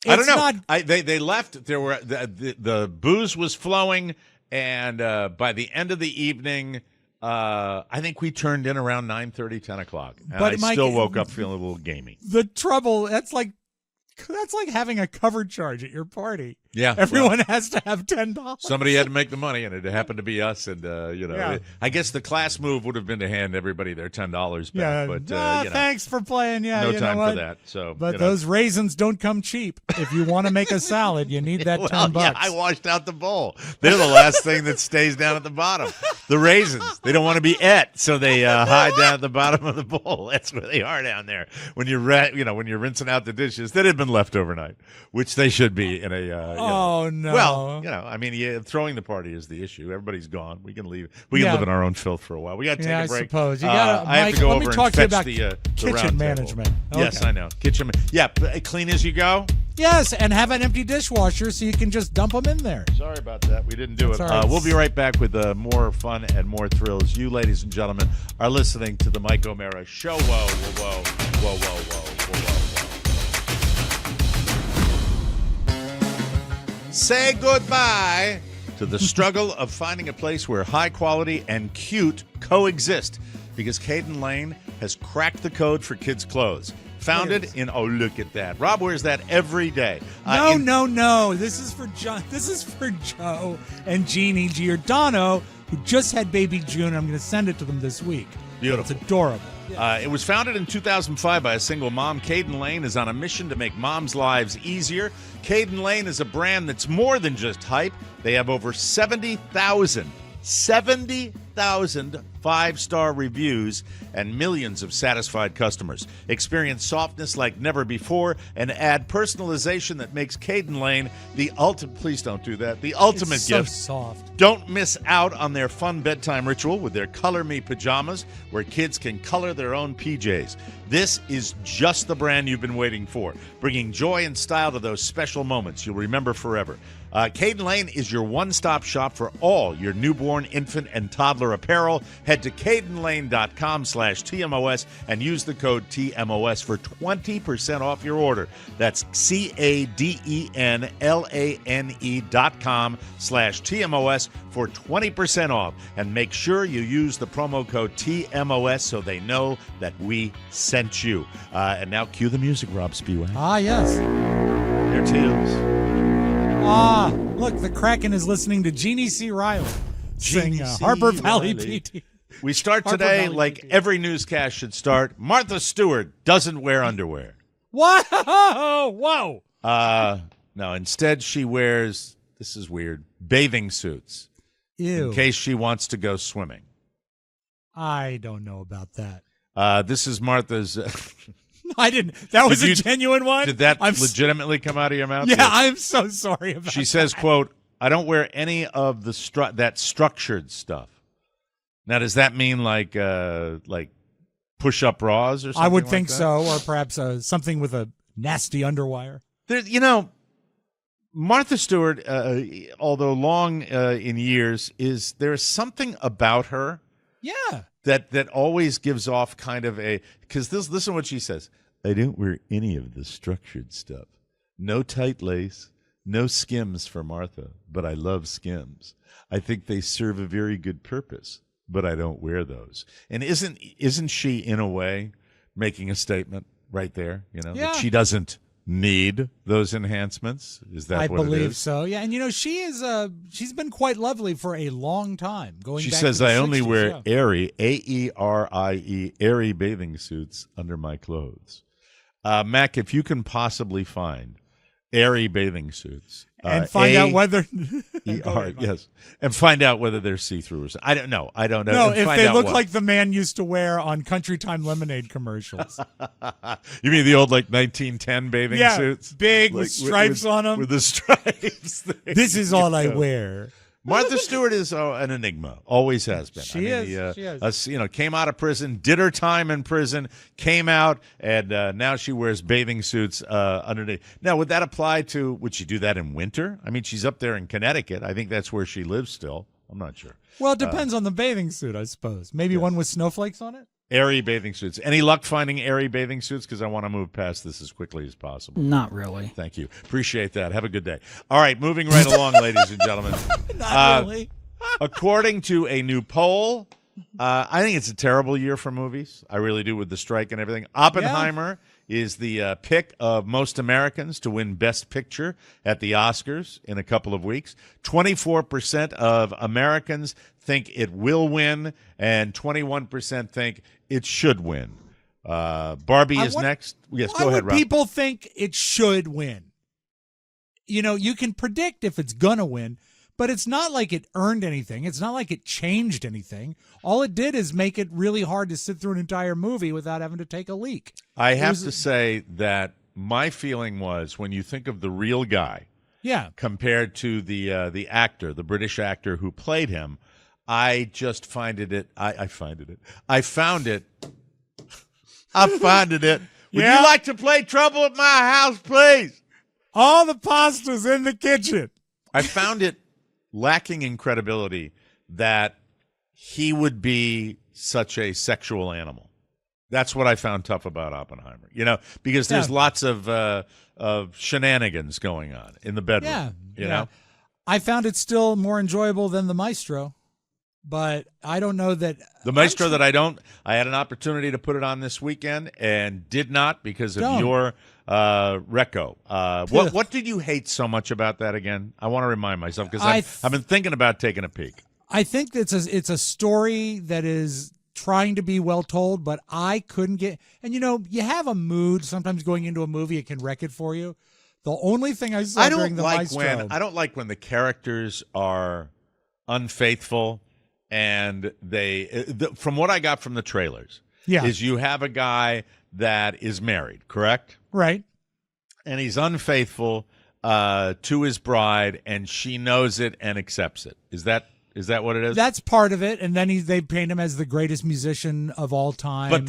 I don't know. They left. There were the booze was flowing, and by the end of the evening. I think we turned in around 9:30, 10 o'clock. And I still woke up feeling a little gamey. The trouble, that's like having a cover charge at your party. Yeah. Everyone has to have $10. Somebody had to make the money, and it happened to be us. And, I guess the class move would have been to hand everybody their $10 back. But, thanks for playing. Yeah, no time for that. So, but those raisins don't come cheap. If you want to make a salad, you need that $10. Yeah, I washed out the bowl. They're the last thing that stays down at the bottom. The raisins. They don't want to be et, so they hide down at the bottom of the bowl. That's where they are down there. When you're rinsing out the dishes that had been left overnight, which they should be in a. Oh, no. Well, throwing the party is the issue. Everybody's gone. We can leave. We can live in our own filth for a while. We got to take a break. I suppose. You gotta, I have to go let over me talk and to you fetch about the kitchen round management. Okay. Yes, I know. Kitchen. Yeah, clean as you go. Yes, and have an empty dishwasher so you can just dump them in there. Sorry about that. We didn't do it. Right. We'll be right back with more fun and more thrills. You, ladies and gentlemen, are listening to the Mike O'Mara Show. Whoa, whoa, whoa, whoa, whoa, whoa, whoa, whoa, whoa. say goodbye to the struggle of finding a place where high quality and cute coexist, because Caden Lane has cracked the code for kids' clothes. Founded in, oh, look at that. Rob wears that every day. No. This is for John. This is for Joe and Jeannie Giordano, who just had baby June. I'm going to send it to them this week. Beautiful. It's adorable. It was founded in 2005 by a single mom. Caden Lane is on a mission to make moms' lives easier. Caden Lane is a brand that's more than just hype. They have over 70,000 five-star reviews and millions of satisfied customers. Experience softness like never before and add personalization that makes Caden Lane the ultimate. Please don't do that. The ultimate It's so gift. soft. Don't miss out on their fun bedtime ritual with their Color Me pajamas, where kids can color their own PJs. This is just the brand you've been waiting for, bringing joy and style to those special moments you'll remember forever. Caden Lane is your one-stop shop for all your newborn, infant, and toddler apparel. Head to cadenlane.com/TMOS and use the code TMOS for 20% off your order. That's CADENLANE.com/TMOS for 20% off. And make sure you use the promo code TMOS so they know that we sent you. And now cue the music, Rob Spiewak. Ah, yes. There it is. Ah, look, the Kraken is listening to Jeannie C. Riley sing Jeannie C. Harper Valley Riley. PT. We start Harper today Valley like PT. every newscast should start. Martha Stewart doesn't wear underwear. Whoa! No, instead she wears, this is weird, bathing suits Ew. in case she wants to go swimming. I don't know about that. This is Martha's. I didn't. That was Did a you- genuine one. Did that I'm legitimately come out of your mouth? Yeah, Yes. I'm so sorry about. She says, "quote I don't wear any of the that structured stuff." Now, does that mean like push-up bras or something? I would like think that? so, or perhaps something with a nasty underwire. There, Martha Stewart, although long in years, there is something about her Yeah. that always gives off kind of a, because listen to what she says. I don't wear any of the structured stuff. No tight lace, no Skims for Martha, but I love Skims. I think they serve a very good purpose, but I don't wear those. And isn't she in a way making a statement right there? Yeah. That she doesn't need those enhancements. Is that I what it believe is? so. Yeah, and she is she's been quite lovely for a long time. She back says, to the I only 60s, wear yeah. airy, AERIE, airy bathing suits under my clothes. Mac, if you can possibly find airy bathing suits. And find out whether yes, and find out whether they're see-through or something. I don't know. No, And if find they out look what. like the man used to wear on Country Time Lemonade commercials. You mean the old 1910 bathing Yeah, suits? big with Like, stripes on 'em. With the stripes. This is all I wear. Martha Stewart is an enigma. Always has been. She is. She is. Came out of prison, did her time in prison, came out, and now she wears bathing suits underneath. Now, would that apply to? Would she do that in winter? I mean, she's up there in Connecticut. I think that's where she lives still. I'm not sure. Well, it depends on the bathing suit, I suppose. Maybe one with snowflakes on it. Airy bathing suits. Any luck finding airy bathing suits? Because I want to move past this as quickly as possible. Not really. Thank you. Appreciate that. Have a good day. All right, moving right along, ladies and gentlemen. Not really. According to a new poll, I think it's a terrible year for movies. I really do, with the strike and everything. Oppenheimer is the pick of most Americans to win Best Picture at the Oscars in a couple of weeks. 24% of Americans think it will win, and 21% think it should win. Barbie is next. Yes, go ahead, Why would Rob. people think it should win? You can predict if it's going to win, but it's not like it earned anything. It's not like it changed anything. All it did is make it really hard to sit through an entire movie without having to take a leak. I have to say that my feeling was, when you think of the real guy, Yeah. compared to the actor, the British actor who played him, I just found it. I found it. Would Yeah? you like to play Trouble at My House, please? All the pasta's in the kitchen. I found it lacking in credibility that he would be such a sexual animal. That's what I found tough about Oppenheimer. Because there's lots of shenanigans going on in the bedroom. Yeah. You know? I found it still more enjoyable than The Maestro, but I don't know that The Maestro I had an opportunity to put it on this weekend and did not because of your reco. What did you hate so much about that again? I want to remind myself because I've been thinking about taking a peek. I think it's a story that is trying to be well told, but I couldn't get. And you have a mood sometimes going into a movie; it can wreck it for you. The only thing I saw during the Maestro, I don't like when the characters are unfaithful, and from what I got from the trailers, is you have a guy that is married, correct? Right, and he's unfaithful to his bride, and she knows it and accepts it. Is that what it is? That's part of it, and then they paint him as the greatest musician of all time. But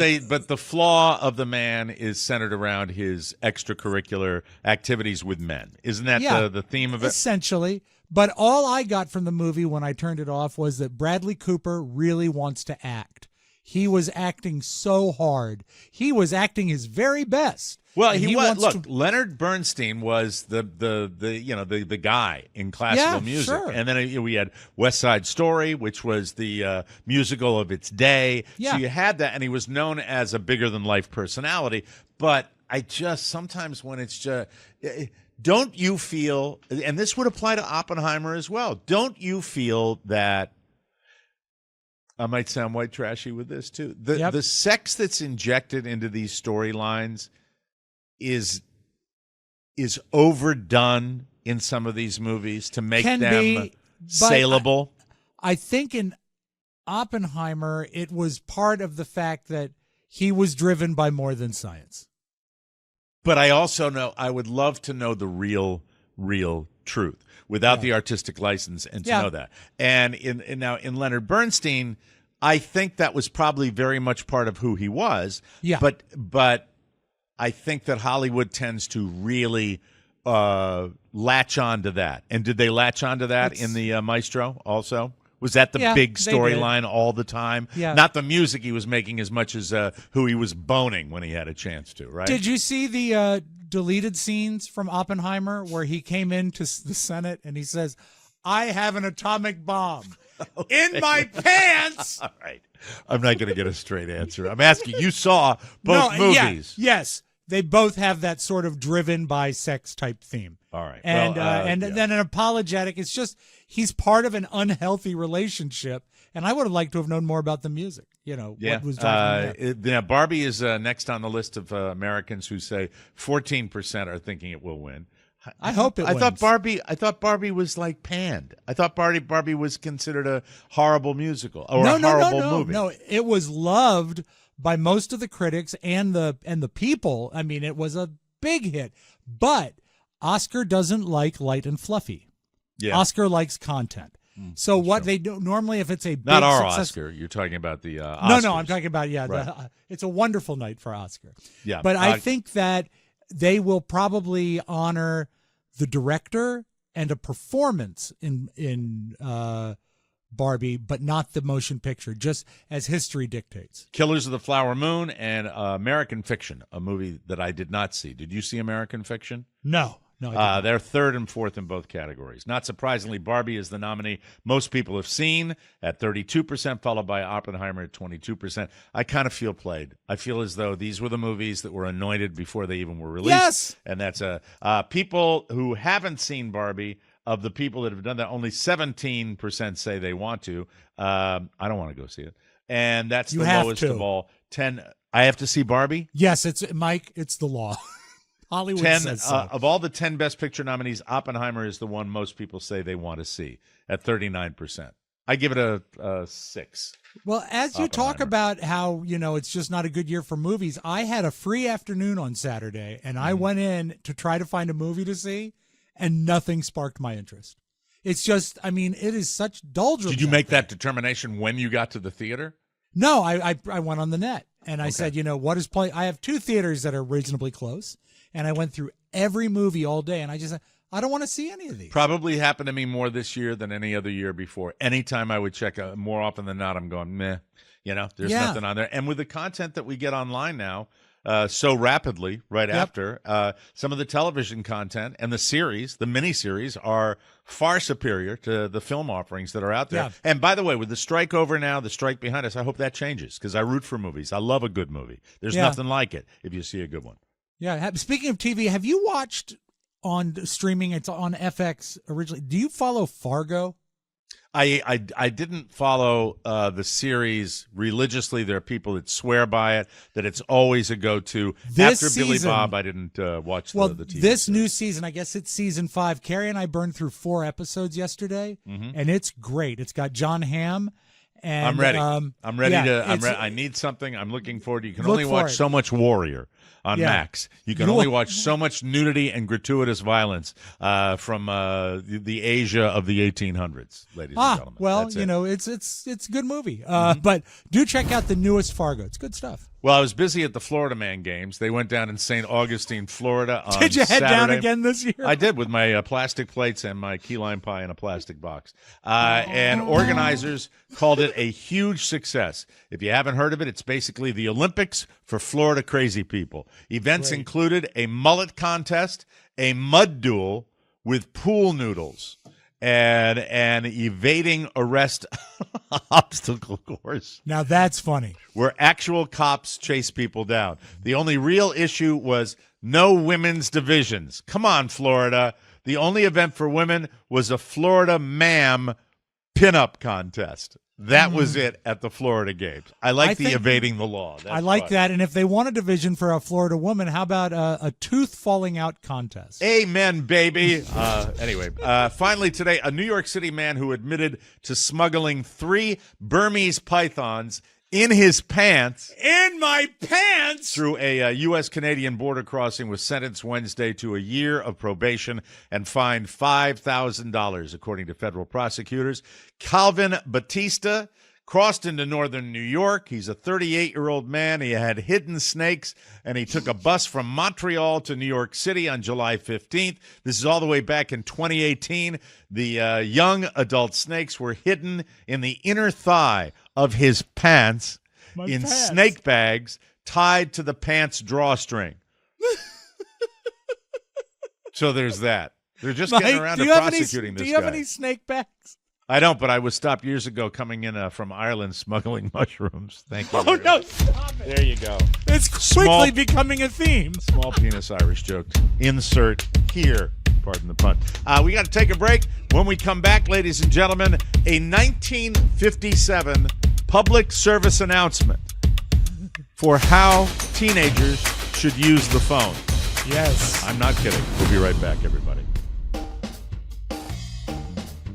the flaw of the man is centered around his extracurricular activities with men. Isn't that the theme of it? Essentially. But all I got from the movie when I turned it off was that Bradley Cooper really wants to act. He was acting so hard. He was acting his very best. Well, he was. Look, Leonard Bernstein was the guy in classical music, sure. And then we had West Side Story, which was the musical of its day. Yeah. So you had that, and he was known as a bigger than life personality. But I just sometimes when it's just, don't you feel, and this would apply to Oppenheimer as well. Don't you feel that? I might sound white trashy with this too. The sex that's injected into these storylines is overdone in some of these movies to make them saleable. I think in Oppenheimer, it was part of the fact that he was driven by more than science. But I also know I would love to know the real truth without the artistic license and to know that. And now in Leonard Bernstein, I think that was probably very much part of who he was. Yeah. But I think that Hollywood tends to really latch on to that. And did they latch on to that in the Maestro also? Was that the big storyline all the time? Yeah. Not the music he was making as much as who he was boning when he had a chance to, right? Did you see the deleted scenes from Oppenheimer where he came into the Senate and he says, "I have an atomic bomb in my pants"? All right. I'm not going to get a straight answer. I'm asking, you saw both movies. Yes. They both have that sort of driven by sex type theme. All right. And then an apologetic. It's just he's part of an unhealthy relationship. And I would have liked to have known more about the music. What was driving that. Barbie is next on the list of Americans who say 14% are thinking it will win. I hope it wins. I thought Barbie was like panned. I thought Barbie was considered a horrible musical or a horrible movie. No, it was loved by most of the critics and the people. I mean, it was a big hit. But Oscar doesn't like light and fluffy. Yeah. Oscar likes content. So what they do normally, if it's a big not our success, Oscar, you're talking about the Oscars. No, I'm talking about right. It's a wonderful night for Oscar. Yeah, but I think that they will probably honor the director and a performance in Barbie, but not the motion picture, just as history dictates. Killers of the Flower Moon and American Fiction, a movie that I did not see. Did you see American Fiction? No. They're third and fourth in both categories. Not surprisingly, Barbie is the nominee most people have seen at 32%, followed by Oppenheimer at 22%. I kind of feel played. I feel as though these were the movies that were anointed before they even were released. Yes! And that's people who haven't seen Barbie, of the people that have done that, only 17% say they want to. I don't want to go see it. And that's the lowest of all. 10. I have to see Barbie? Yes, it's the law. Hollywood 10 says so. Of all the 10 Best Picture nominees, Oppenheimer is the one most people say they want to see at 39%. I give it a 6. Well, as you talk about how, it's just not a good year for movies, I had a free afternoon on Saturday, and I went in to try to find a movie to see, and nothing sparked my interest. It's just, it is such doldrums. Did you make that determination when you got to the theater? No, I went on the net, and I said, what is playing? I have 2 theaters that are reasonably close. And I went through every movie all day, and I just said, I don't want to see any of these. Probably happened to me more this year than any other year before. Anytime I would check out, more often than not, I'm going, meh, there's nothing on there. And with the content that we get online now, so rapidly right after, some of the television content and the series, the miniseries, are far superior to the film offerings that are out there. Yeah. And by the way, with the strike over now, the strike behind us, I hope that changes because I root for movies. I love a good movie. There's nothing like it if you see a good one. Yeah. Speaking of TV, have you watched on streaming? It's on FX originally. Do you follow Fargo? I didn't follow the series religiously. There are people that swear by it, that it's always a go-to. After Billy Bob, I didn't watch the TV this series. new season, I guess it's season 5. Carrie and I burned through 4 episodes yesterday, and it's great. It's got John Hamm. And, I'm ready. I'm ready I need something. I'm looking forward to. You can only watch so much Warrior on Max. You can only watch so much nudity and gratuitous violence from the Asia of the 1800s, ladies and gentlemen. Well, it's a good movie. But do check out the newest Fargo. It's good stuff. Well, I was busy at the Florida Man games. They went down in St. Augustine, Florida on Did you head Saturday. down again this year? I did, with my plastic plates and my key lime pie in a plastic box. And organizers called it a huge success. If you haven't heard of it, it's basically the Olympics for Florida crazy people. Events included a mullet contest, a mud duel with pool noodles, and an evading arrest obstacle course. Now that's funny. Where actual cops chase people down. The only real issue was no women's divisions. Come on, Florida. The only event for women was a Florida ma'am pinup contest. That was it at the Florida games. I like the evading the law. That's I like fun. that. And if they want a division for a Florida woman, how about a tooth falling out contest? Amen, baby. Anyway, finally today, a New York City man who admitted to smuggling 3 Burmese pythons in his pants. In my pants! Through a U.S.-Canadian border crossing was sentenced Wednesday to a year of probation and fined $5,000, according to federal prosecutors. Calvin Batista crossed into northern New York. He's a 38-year-old man. He had hidden snakes, and he took a bus from Montreal to New York City on July 15th. This is all the way back in 2018. The young adult snakes were hidden in the inner thigh of his pants snake bags tied to the pants drawstring. So there's that. They're just getting around to prosecuting this guy. Do you have any snake bags? I don't, but I was stopped years ago coming in from Ireland smuggling mushrooms. Thank you. Oh, no, stop it. There you go. It's quickly becoming a theme. Small penis Irish joke. Insert here. Pardon the pun. We got to take a break. When we come back, ladies and gentlemen, a 1957 public service announcement for how teenagers should use the phone. Yes. I'm not kidding. We'll be right back, everybody.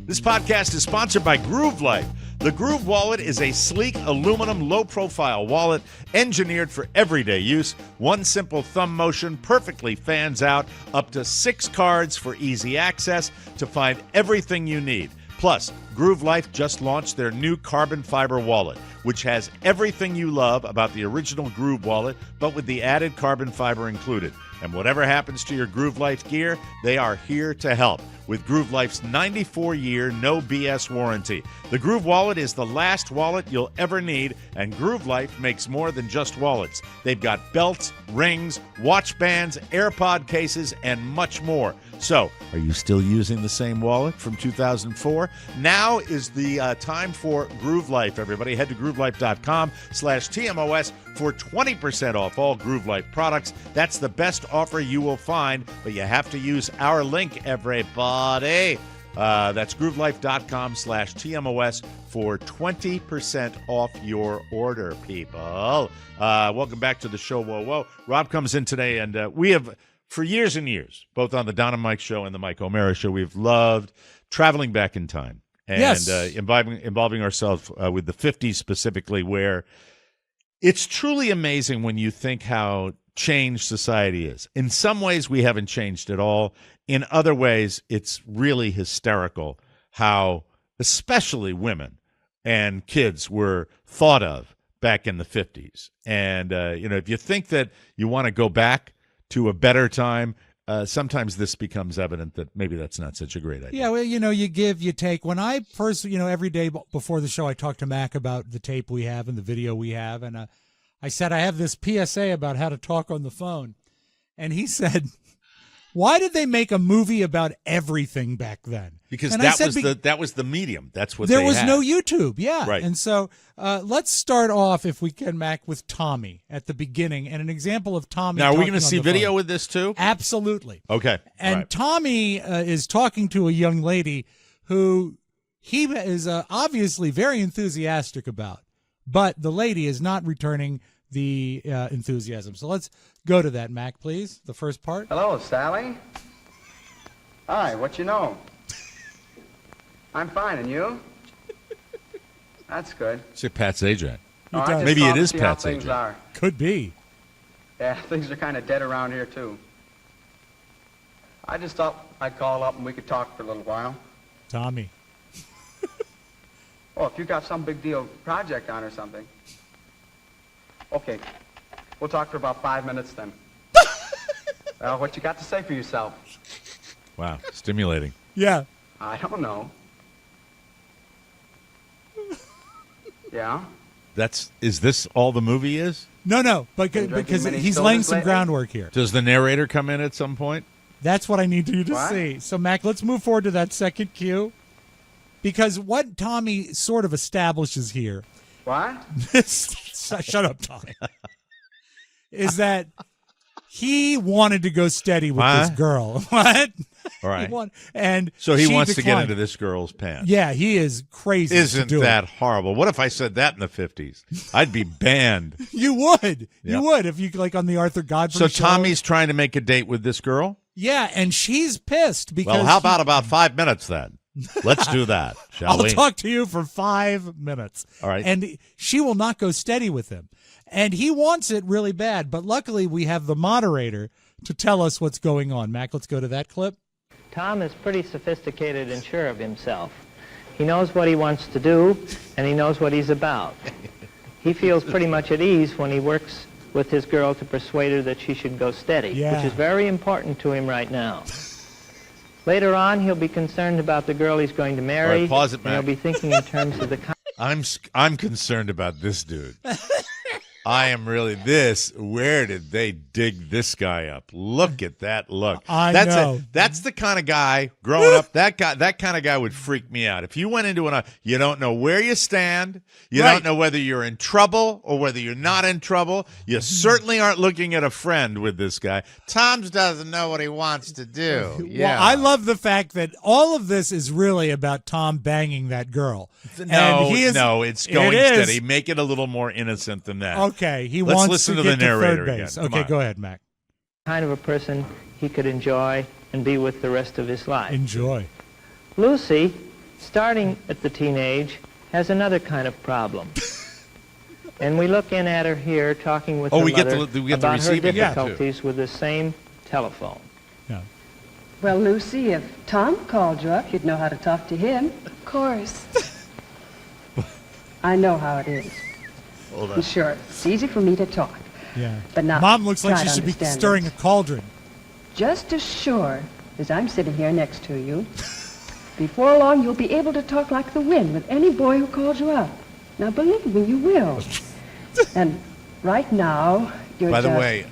This podcast is sponsored by Groove Life. The Groove Wallet is a sleek, aluminum, low-profile wallet engineered for everyday use. One simple thumb motion perfectly fans out up to 6 cards for easy access to find everything you need. Plus, Groove Life just launched their new carbon fiber wallet, which has everything you love about the original Groove Wallet, but with the added carbon fiber included. And whatever happens to your Groove Life gear, they are here to help with Groove Life's 94-year no BS warranty. The Groove Wallet is the last wallet you'll ever need, and Groove Life makes more than just wallets. They've got belts, rings, watch bands, AirPod cases, and much more. So, are you still using the same wallet from 2004? Now is the time for Groove Life, everybody. Head to groovelife.com/TMOS for 20% off all Groove Life products. That's the best offer you will find, but you have to use our link, everybody. That's groovelife.com/TMOS for 20% off your order, people. Welcome back to the show. Whoa. Rob comes in today, and we have, for years and years, both on the Don and Mike show and the Mike O'Mara show, we've loved traveling back in time and involving ourselves with the 50s specifically, where it's truly amazing when you think how changed society is. In some ways, we haven't changed at all. In other ways, it's really hysterical how especially women and kids were thought of back in the 50s. And, if you think that you want to go back to a better time, sometimes this becomes evident that maybe that's not such a great idea. Yeah, well, you give, you take. When I first, every day before the show, I talk to Mac about the tape we have and the video we have, and I said I have this PSA about how to talk on the phone, and he said, "Why did they make a movie about everything back then?" Because and that was the medium. That's what there was no YouTube. Yeah, right. And so let's start off, if we can, Mac, with Tommy at the beginning, and an example of Tommy. Now, are we going to talking see on the video phone. with this too? Absolutely. Okay. And right. Tommy is talking to a young lady who he is obviously very enthusiastic about, but the lady is not returning the enthusiasm. So let's go to that, Mac, please. The first part. Hello, Sally. Hi, what you know? I'm fine, and you? That's good. Say Pat Sajak. Oh, I just Maybe called it to is see how Pat things Sajak. are. Could be. Yeah, things are kind of dead around here, too. I just thought I'd call up and we could talk for a little while. Tommy. Oh, if you got some big deal project on or something. Okay, we'll talk for about 5 minutes then. Well, what you got to say for yourself? Wow, stimulating. Yeah. I don't know. Yeah? Is this all the movie is? No, Been drinking because many he's sodas laying some lately? groundwork here. Does the narrator come in at some point? That's what I need you to What? see. So, Mac, let's move forward to that second cue. Because what Tommy sort of establishes here, What? shut up, Tommy, is that he wanted to go steady with this girl. What? All right. And So he she wants to get declined. into this girl's pants. Yeah, he is crazy. Isn't to do that it. horrible? What if I said that in the 50s? I'd be banned. You would. Yeah. You would if you like on the Arthur Godfrey So show. Tommy's trying to make a date with this girl? Yeah, and she's pissed because Well, how about 5 minutes then? Let's do that, shall I'll we? talk to you for 5 minutes. All right. And she will not go steady with him. And he wants it really bad, but luckily we have the moderator to tell us what's going on. Mac, let's go to that clip. Tom is pretty sophisticated and sure of himself. He knows what he wants to do, and he knows what he's about. He feels pretty much at ease when he works with his girl to persuade her that she should go steady, Yeah. which is very important to him right now. Later on, he'll be concerned about the girl he's going to marry, All right, pause it, and he'll Mac. be thinking in terms of the I'm concerned about this dude. I am really where did they dig this guy up? Look at that look. I know. That's the kind of guy growing up, that kind of guy would freak me out. If you went into you don't know where you stand, you Right. don't know whether you're in trouble or whether you're not in trouble. You certainly aren't looking at a friend with this guy. Tom doesn't know what he wants to do. Yeah. Well, I love the fact that all of this is really about Tom banging that girl. No, And he is, no, it's going it is. steady. Make it a little more innocent than that. Okay, he Let's wants listen to to get the narrator third again. base. Come Okay, on. go ahead, Mac. kind of a person he could enjoy and be with the rest of his life. Enjoy. Lucy, starting at the teenage, has another kind of problem. And we look in at her here talking with Oh, her we get mother the about her receiving end, too. difficulties with the same telephone. Yeah. Well, Lucy, if Tom called you up, you'd know how to talk to him. Of course. I know how it is. Hold on. And sure, it's easy for me to talk. Yeah. But not Mom looks like try she to should be understand stirring it. a cauldron. Just as sure as I'm sitting here next to you, before long you'll be able to talk like the wind with any boy who calls you up. Now, believe me, you will. And right now, you're By the just... way,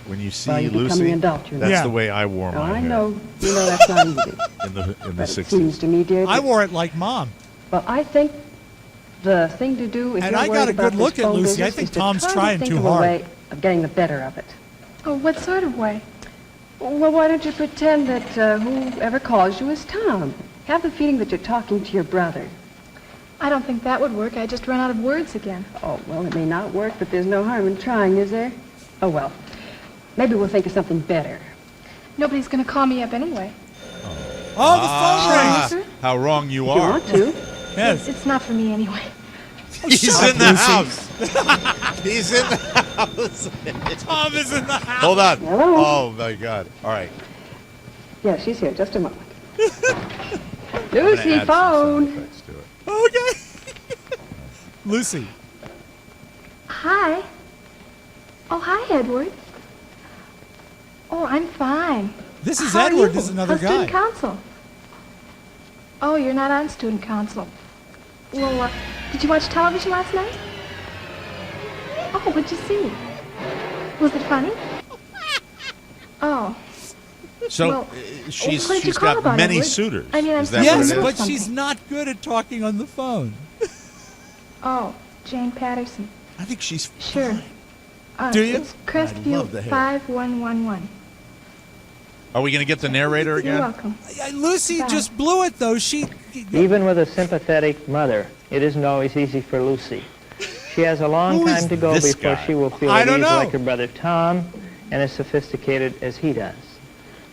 when you see Well, you're becoming Lucy, an adult, you know. that's Yeah. the way I wore Oh, my I hair know. You know that's not easy. in the But it 60s. seems to me, dear, I that- wore it like Mom. well, I think the thing to do if And you're I got worried a about good this look at phone Lucy. I business think is to Tom's try to trying think too of a hard. way of getting the better of it. Oh, what sort of way? Well, why don't you pretend that whoever calls you is Tom? Have the feeling that you're talking to your brother. I don't think that would work. I just run out of words again. Oh, well, it may not work, but there's no harm in trying, is there? Oh, well, maybe we'll think of something better. Nobody's going to call me up anyway. Oh, the phone rings. Sure. How wrong you If you are. want to. Yes. It's not for me anyway. He's Shut in up, the Lucy. house. He's in the house. Tom is in the house. Hold on. Hello? Oh, my God. All right. Yeah, she's here. Just a moment. I'm gonna Lucy, add some sound phone. effects to it. Okay. Lucy. Hi. Oh, hi, Edward. Oh, I'm fine. This is How are Edward. you? This is another How's student guy. council? Oh, you're not on student council. Well, did you watch television last night? Oh, what'd you see? Was it funny? Oh. So Well, she's what did you call got about many Edward? suitors. I mean, I'm is that Yes, what it is? but Something. she's not good at talking on the phone. Oh, Jane Patterson. I think she's Sure. Do you? It's love Crestview the hair. 5111. Are we going to get the narrator You're again? welcome. Lucy Bye. just blew it, though. Even with a sympathetic mother, it isn't always easy for Lucy. She has a long Who is time to go this before guy? she will feel I at don't ease know. like her brother Tom and as sophisticated as he does.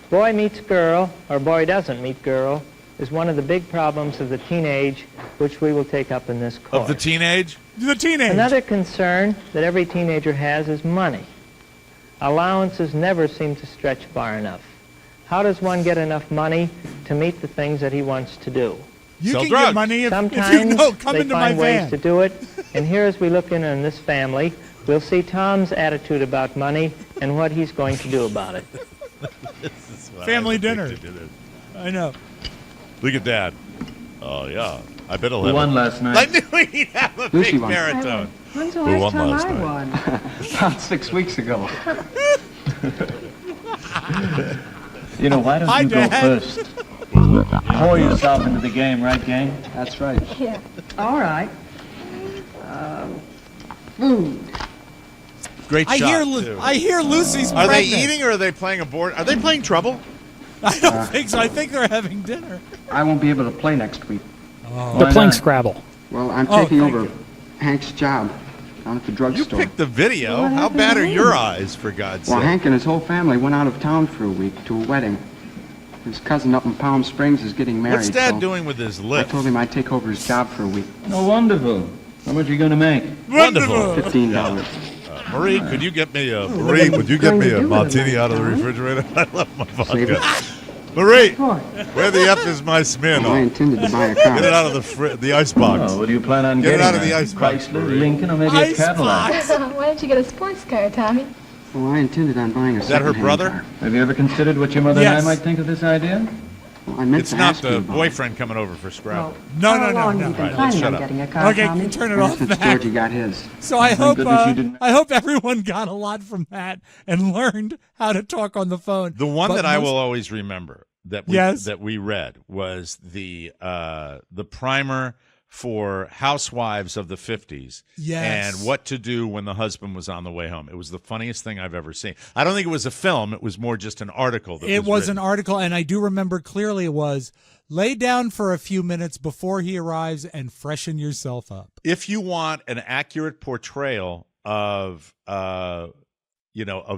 Boy meets girl, or boy doesn't meet girl, is one of the big problems of the teenage, which we will take up in this course. Of the teenage? The teenage. Another concern that every teenager has is money. Allowances never seem to stretch far enough. How does one get enough money to meet the things that he wants to do? You Sell can drugs. get money if Sometimes you know. Come they into my find ways van. to do it, and here as we look in on this family, we'll see Tom's attitude about money and what he's going to do about it. Family dinner. I know. Look at that. Oh, yeah. I bet he'll We have won a- last night. I knew he'd have a Lucy big won. baritone. When's the Who last won time last I night? won? About 6 weeks ago. You know, why don't Hi, you go Dad. first? Pour yourself into the game, right, gang? That's right. Yeah. All right. Food. Great I shot, hear. too. I hear Lucy's Are they pregnant. eating or are they playing a board? Are they playing Trouble? I don't think so. I think they're having dinner. I won't be able to play next week. They're playing not? Scrabble. Well, I'm Oh, taking thank over you. Hank's job down at the You drugstore. picked the video. What How happened bad to are him? your eyes, for God's Well, sake? Hank and his whole family went out of town for a week to a wedding. His cousin up in Palm Springs is getting married. What's Dad so doing with his I lips? told him I'd take over his job for a week. Oh, wonderful. How much are you going to make? Wonderful. $15. Marie, could you get me a would you get going me to a do with martini it, out of the Tom? refrigerator? I love my Save vodka. Marie, What? where the F is my Smirnoff? Well, I intended to buy a Get it car. out of the icebox. Oh, what do you plan on Get it getting? out of the a icebox, Chrysler, Marie. Lincoln, or maybe a Cadillac? Why don't you get a sports car, Tommy? Well, I intended on buying a Is that her second-hand brother? car. Have you ever considered what your mother Yes. and I might think of this idea? Well, I meant It's to not ask you the about boyfriend coming over for Scrabble. No, How no, no, long no. have you been All right, let's planning shut on up. getting a car, Okay, Tommy? turn it Ever off. since Back. Georgie got his. So I Thank hope goodness you didn't- I hope everyone got a lot from that and learned how to talk on the phone. The one But that I most- will always remember that we read was the primer for housewives of the 50s. Yes. And what to do when the husband was on the way home. It was the funniest thing I've ever seen. I don't think it was a film. It was more just an article. It was written. an article, and I do remember clearly it was lay down for a few minutes before he arrives and freshen yourself up. If you want an accurate portrayal of of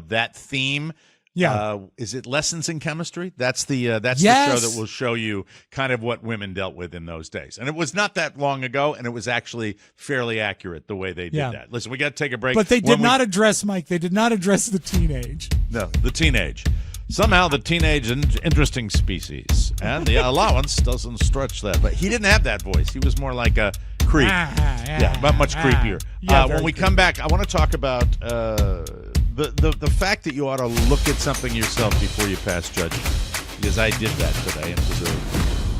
that theme. Yeah. Is it Lessons in Chemistry? That's the Yes. the show that will show you kind of what women dealt with in those days. And it was not that long ago, and it was actually fairly accurate the way they did Yeah. that. Listen, we got to take a break. But they When did not address, Mike, they did not address the teenage. No, the teenage. Somehow the teenage interesting species. And the allowance doesn't stretch that. But he didn't have that voice. He was more like a creep. Yeah, but much creepier. Yeah, When very we come back, I want to talk about the fact that you ought to look at something yourself before you pass judgment. Because I did that today, and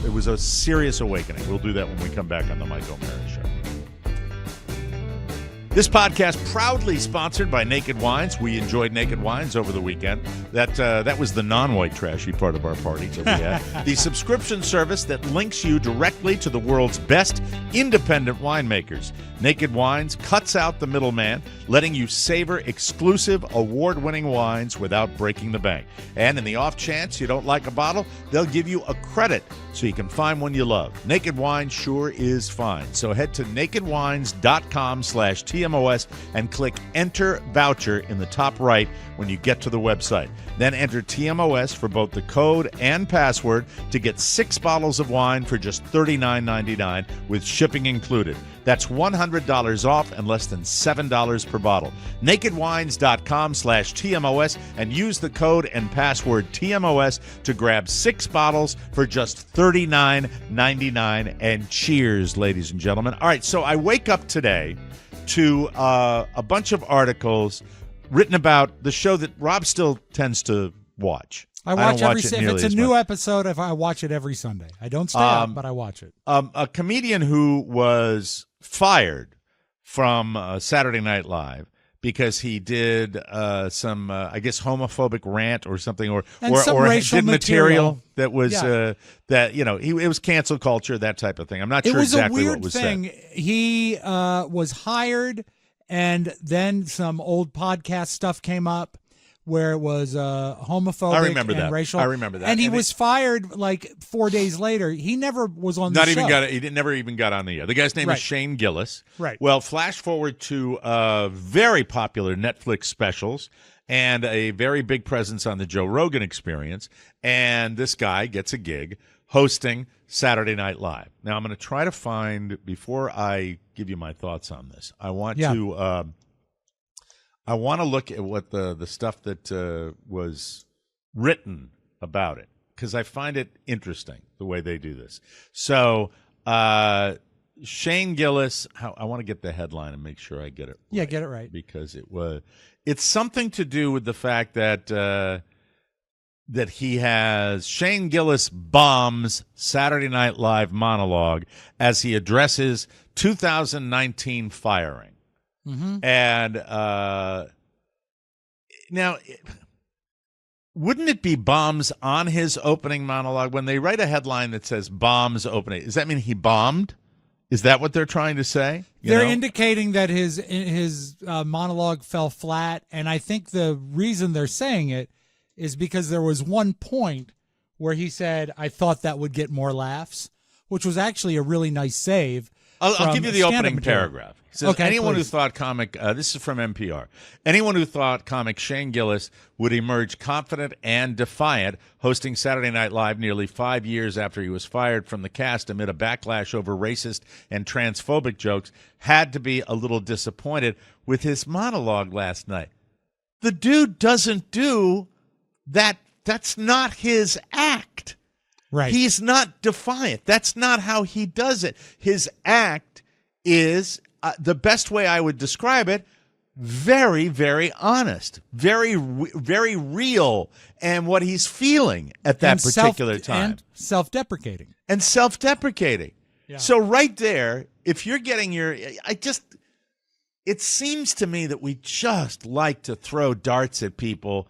it was a serious awakening. We'll do that when we come back on the Mike O'Mara Show. This podcast proudly sponsored by Naked Wines. We enjoyed Naked Wines over the weekend. That was the non-white trashy part of our party that we had. The subscription service that links you directly to the world's best independent winemakers. Naked Wines cuts out the middleman, letting you savor exclusive award-winning wines without breaking the bank. And in the off chance you don't like a bottle, they'll give you a credit so you can find one you love. Naked Wine sure is fine. So head to nakedwines.com/TMOS and click Enter Voucher in the top right when you get to the website. Then enter TMOS for both the code and password to get 6 bottles of wine for just $39.99 with shipping included. That's $100 off and less than $7 per bottle. Nakedwines.com/TMOS and use the code and password TMOS to grab 6 bottles for just $39.99. And cheers, ladies and gentlemen. All right, so I wake up today to a bunch of articles written about the show that Rob still tends to watch. I watch don't every. watch it If nearly it's a as new much. episode, if I watch it every Sunday, I don't stay up, but I watch it. A comedian who was fired from Saturday Night Live because he did some, I guess, homophobic rant or something, or some or racial did material that was Yeah. that it was cancel culture, that type of thing. I'm not It sure was exactly a weird what was thing. said. He was hired, and then some old podcast stuff came up where it was homophobic I remember and that. racial. I remember that. And he And was fired like 4 days later. He never was on Not the even show. got. He never even got on the air. The guy's name Right. is Shane Gillis. Right. Well, flash forward to very popular Netflix specials and a very big presence on the Joe Rogan Experience. And this guy gets a gig hosting Saturday Night Live. Now, I'm going to try to find, before I give you my thoughts on this, I want to look at what the stuff that was written about it, because I find it interesting the way they do this. So Shane Gillis, I want to get the headline and make sure I get it right. Yeah, get it right. Because it's something to do with the fact that that he has Shane Gillis bombs Saturday Night Live monologue as he addresses 2019 firing. Mm-hmm. And now, wouldn't it be bombs on his opening monologue? When they write a headline that says bombs opening, does that mean he bombed? Is that what they're trying to say? They're indicating that his monologue fell flat, and I think the reason they're saying it is because there was one point where he said, "I thought that would get more laughs," which was actually a really nice save. I'll give you the stand-up opening material. paragraph. It says, Okay, anyone please. who thought comic, this is from NPR, anyone who thought comic Shane Gillis would emerge confident and defiant hosting Saturday Night Live nearly 5 years after he was fired from the cast amid a backlash over racist and transphobic jokes had to be a little disappointed with his monologue last night. The dude doesn't do that. That's not his act. Right. He's not defiant. That's not how he does it. His act is, the best way I would describe it, very, very honest, very, very real, and what he's feeling at that particular time. And self-deprecating. And self-deprecating. Yeah. So right there, if you're getting it seems to me that we just like to throw darts at people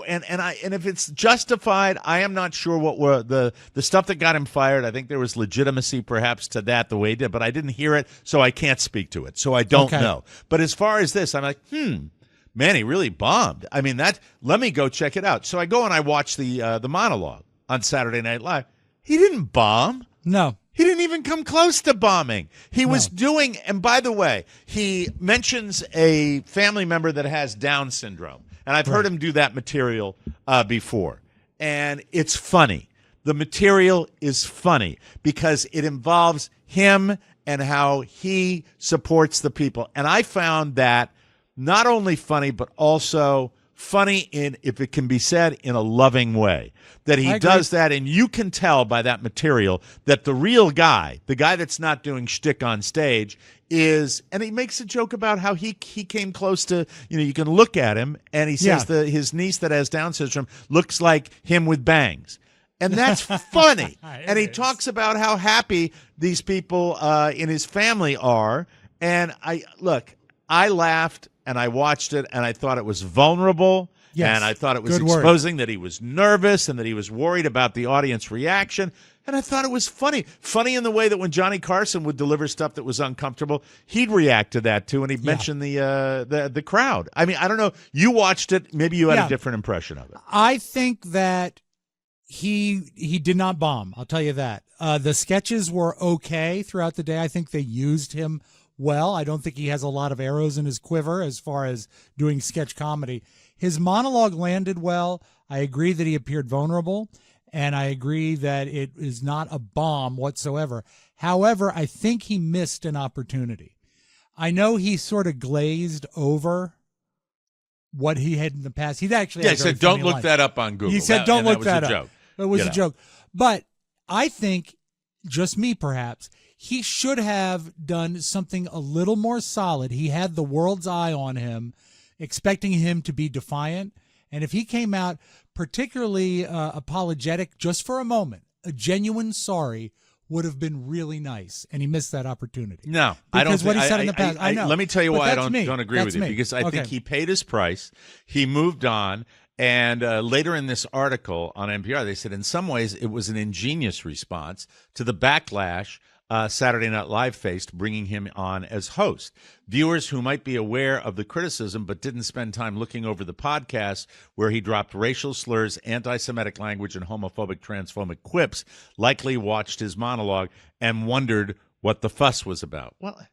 and if it's justified, I am not sure what were the stuff that got him fired. I think there was legitimacy perhaps to that the way he did, but I didn't hear it, so I can't speak to it. So I don't know. But as far as this, I'm like, man, he really bombed. I mean, let me go check it out. So I go and I watch the monologue on Saturday Night Live. He didn't bomb. No. He didn't even come close to bombing. He was doing, and by the way, he mentions a family member that has Down syndrome. And I've heard him do that material before. And it's funny. The material is funny because it involves him and how he supports the people. And I found that not only funny, but also funny if it can be said, in a loving way. That he does that, and you can tell by that material that the real guy, the guy that's not doing shtick on stage, is, and he makes a joke about how he came close to, you can look at him, and he says his niece that has Down syndrome looks like him with bangs. And that's funny. And he talks about how happy these people in his family are. And I laughed, and I watched it, and I thought it was vulnerable. Yes. And I thought it was Good word. exposing that he was nervous and that he was worried about the audience reaction. And I thought it was funny. Funny in the way that when Johnny Carson would deliver stuff that was uncomfortable, he'd react to that too, and he'd mention the crowd. I mean, I don't know. You watched it. Maybe you had a different impression of it. I think that he did not bomb. I'll tell you that. The sketches were okay throughout the day. I think they used him well. I don't think he has a lot of arrows in his quiver as far as doing sketch comedy. His monologue landed well. I agree that he appeared vulnerable, and I agree that it is not a bomb whatsoever. However, I think he missed an opportunity. I know he sort of glazed over what he had in the past. He'd actually he said, "Don't look that up on Google." He said, "Don't look that up." Joke. It was a joke. But I think, just me perhaps, he should have done something a little more solid. He had the world's eye on him, expecting him to be defiant. And if he came out, particularly apologetic just for a moment. A genuine sorry would have been really nice, and he missed that opportunity. No, I don't. Because what he said in the past, I know. Let me tell you But why I that's me. don't agree That's with you. me. Because I Okay. think he paid his price. He moved on. And later in this article on NPR, they said in some ways it was an ingenious response to the backlash Saturday Night Live faced, bringing him on as host. Viewers who might be aware of the criticism but didn't spend time looking over the podcast where he dropped racial slurs, anti-Semitic language, and homophobic, transphobic quips likely watched his monologue and wondered what the fuss was about. Well,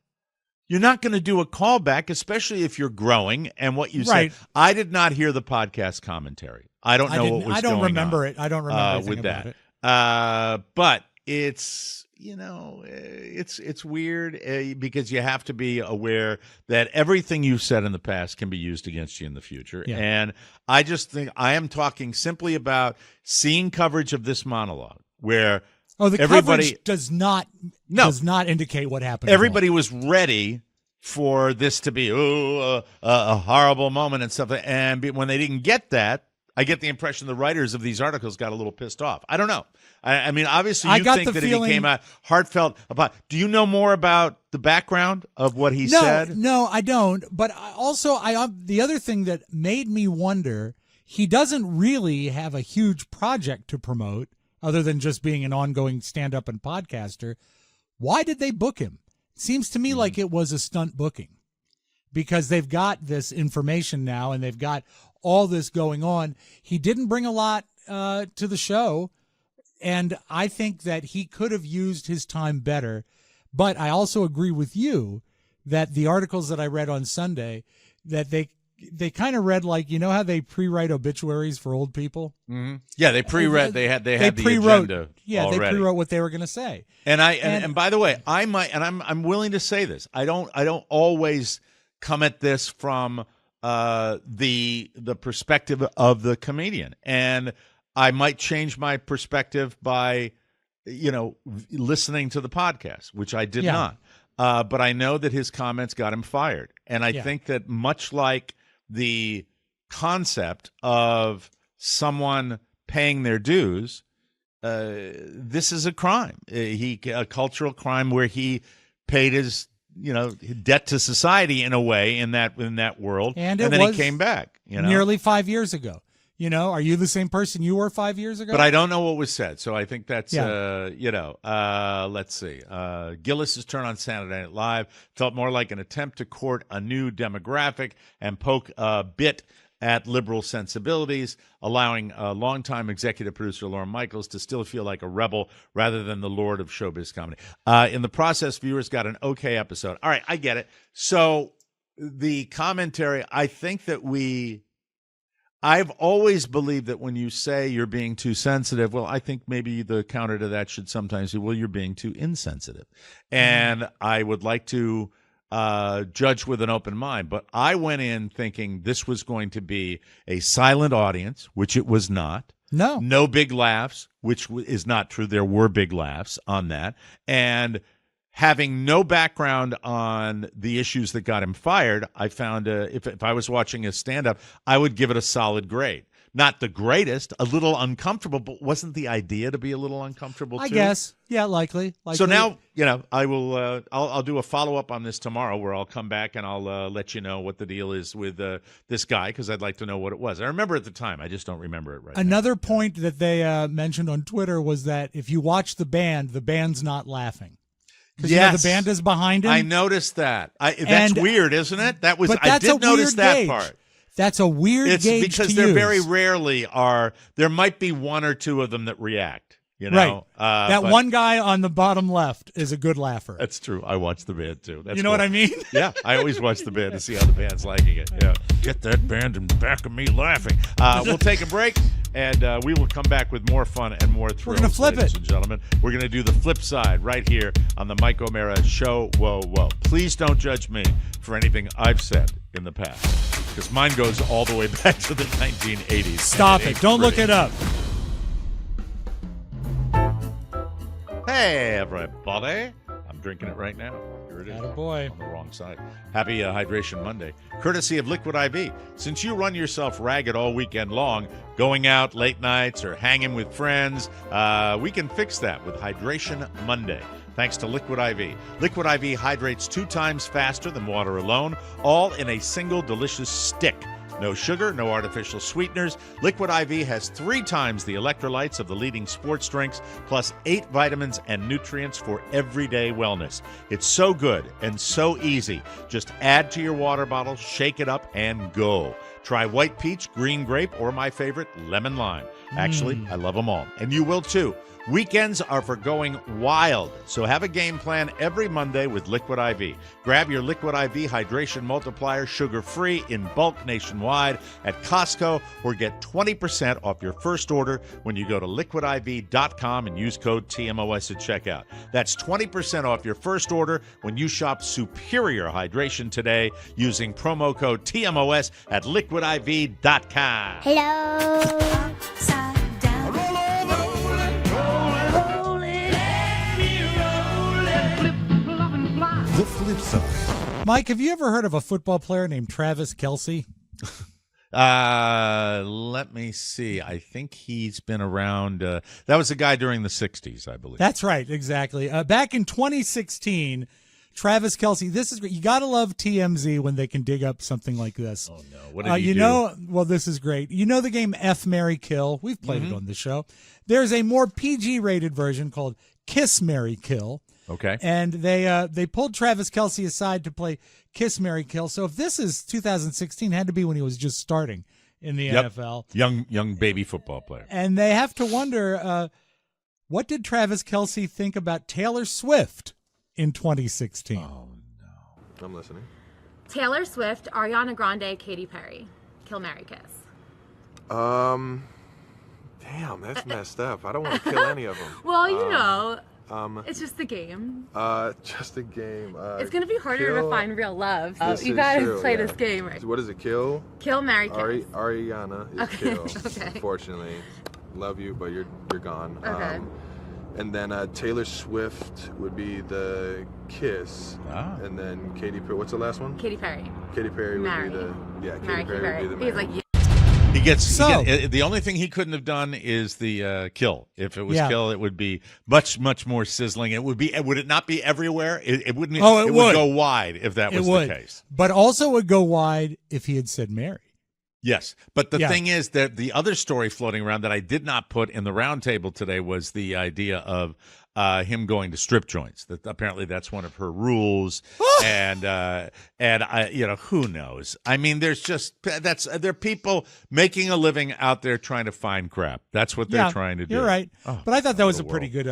you're not going to do a callback, especially if you're growing. And what you Right. said, I did not hear the podcast commentary. I don't know what was I don't going remember on, it. I don't remember anything with about that. it. But it's it's weird because you have to be aware that everything you've said in the past can be used against you in the future. Yeah. And I just think I am talking simply about seeing coverage of this monologue where. Oh, the everybody coverage does not indicate what happened. Everybody was ready for this to be a horrible moment and stuff. And when they didn't get that, I get the impression the writers of these articles got a little pissed off. I don't know. I mean, obviously, you think that it became a heartfelt about. Do you know more about the background of what he said? No, I don't. But also, the other thing that made me wonder, he doesn't really have a huge project to promote. Other than just being an ongoing stand-up and podcaster, why did they book him? Seems to me like it was a stunt booking because they've got this information now and they've got all this going on. He didn't bring a lot to the show, and I think that he could have used his time better. But I also agree with you that the articles that I read on Sunday, that they kind of read like, you know how they pre-write obituaries for old people? Mm-hmm. Yeah, they pre-read. They had the pre-wrote, agenda. Yeah, already. they pre-wrote what they were going to say. And by the way, I might, and I'm willing to say this. I don't always come at this from the perspective of the comedian, and I might change my perspective by listening to the podcast, which I did not. But I know that his comments got him fired, and I think that much like the concept of someone paying their dues, this is a crime. A cultural crime where he paid his debt to society in a way in that world, and then he came back. Nearly 5 years ago. Are you the same person you were 5 years ago? But I don't know what was said, so I think that's let's see. Gillis's turn on Saturday Night Live felt more like an attempt to court a new demographic and poke a bit at liberal sensibilities, allowing longtime executive producer Lorne Michaels to still feel like a rebel rather than the lord of showbiz comedy. In the process, viewers got an okay episode. All right, I get it. So the commentary, I think that I've always believed that when you say you're being too sensitive, well, I think maybe the counter to that should sometimes be, well, you're being too insensitive. And I would like to judge with an open mind. But I went in thinking this was going to be a silent audience, which it was not. No big laughs, which is not true. There were big laughs on that. And having no background on the issues that got him fired, I found if I was watching his stand-up, I would give it a solid grade. Not the greatest, a little uncomfortable, but wasn't the idea to be a little uncomfortable too? I guess. Yeah, likely. So now, I will. I'll do a follow-up on this tomorrow where I'll come back and I'll let you know what the deal is with this guy because I'd like to know what it was. I remember at the time. I just don't remember it right now. Another point that they mentioned on Twitter was that if you watch the band's not laughing. Because the band is behind him. I noticed that. That's weird, isn't it? I did notice that part. That's a weird gauge because to there use. very rarely are. There might be one or two of them that react. Right. One guy on the bottom left is a good laugher. That's true. I watch the band too. That's you know what I mean? Yeah, I always watch the band to see how the band's liking it. Yeah, get that band in back of me laughing. We'll take a break, and we will come back with more fun and more thrills. We're gonna flip ladies it, and gentlemen. We're gonna do the flip side right here on the Mike O'Mara Show. Whoa, whoa! Please don't judge me for anything I've said in the past, because mine goes all the way back to the 1980s. Stop it! Don't look it up. Hey, everybody. I'm drinking it right now. There it is. Attaboy. On the wrong side. Happy Hydration Monday. Courtesy of Liquid IV. Since you run yourself ragged all weekend long, going out late nights or hanging with friends, we can fix that with Hydration Monday. Thanks to Liquid IV. Liquid IV hydrates 2 times faster than water alone, all in a single delicious stick. No sugar, no artificial sweeteners. Liquid IV has 3 times the electrolytes of the leading sports drinks, plus 8 vitamins and nutrients for everyday wellness. It's so good and so easy. Just add to your water bottle, shake it up, and go. Try white peach, green grape, or my favorite, lemon lime. Actually, I love them all. And you will too. Weekends are for going wild, so have a game plan every Monday with Liquid IV. Grab your Liquid IV Hydration Multiplier sugar-free in bulk nationwide at Costco, or get 20% off your first order when you go to liquidiv.com and use code TMOS at checkout. That's 20% off your first order when you shop Superior Hydration today using promo code TMOS at liquidiv.com. Hello. The flip side. Mike, have you ever heard of a football player named Travis Kelce? Let me see. I think he's been around. That was a guy during the 60s, I believe. That's right, exactly. Back in 2016, Travis Kelce, this is great. You got to love TMZ when they can dig up something like this. Oh, no. What did he do? Well, this is great. You know the game F, Marry, Kill? We've played it on the show. There's a more PG-rated version called Kiss, Marry, Kill. Okay. And they pulled Travis Kelce aside to play Kiss, Marry, Kill. So if this is 2016, had to be when he was just starting in the NFL. Young baby football player. And they have to wonder, what did Travis Kelce think about Taylor Swift in 2016? Oh, no. I'm listening. Taylor Swift, Ariana Grande, Katy Perry. Kill, marry, kiss. Damn, that's messed up. I don't want to kill any of them. Well, you know, it's just the game. Just a game. It's going to be harder to find real love. So This you is got to true, play yeah. this game right. What is it? Kill? Kill, marry, kiss. Ariana is Okay, kill. okay. Unfortunately, love you, but you're gone. Okay. And then Taylor Swift would be the kiss. Ah. And then Katy Perry. What's the last one? Katy Perry. Katy Perry would Marry. be the Marry Katy Perry would be the He's marry. like, yeah. The only thing he couldn't have done is the kill. If it was kill, it would be much more sizzling. Would it not be everywhere? It wouldn't. Oh, it would go wide if that was the case. But also would go wide if he had said marry. Yes, but the thing is that the other story floating around that I did not put in the roundtable today was the idea of him going to strip joints. That apparently that's one of her rules, and I, who knows? I mean, there are people making a living out there trying to find crap. That's what they're trying to do. You're right, Oh, but I thought that was a pretty good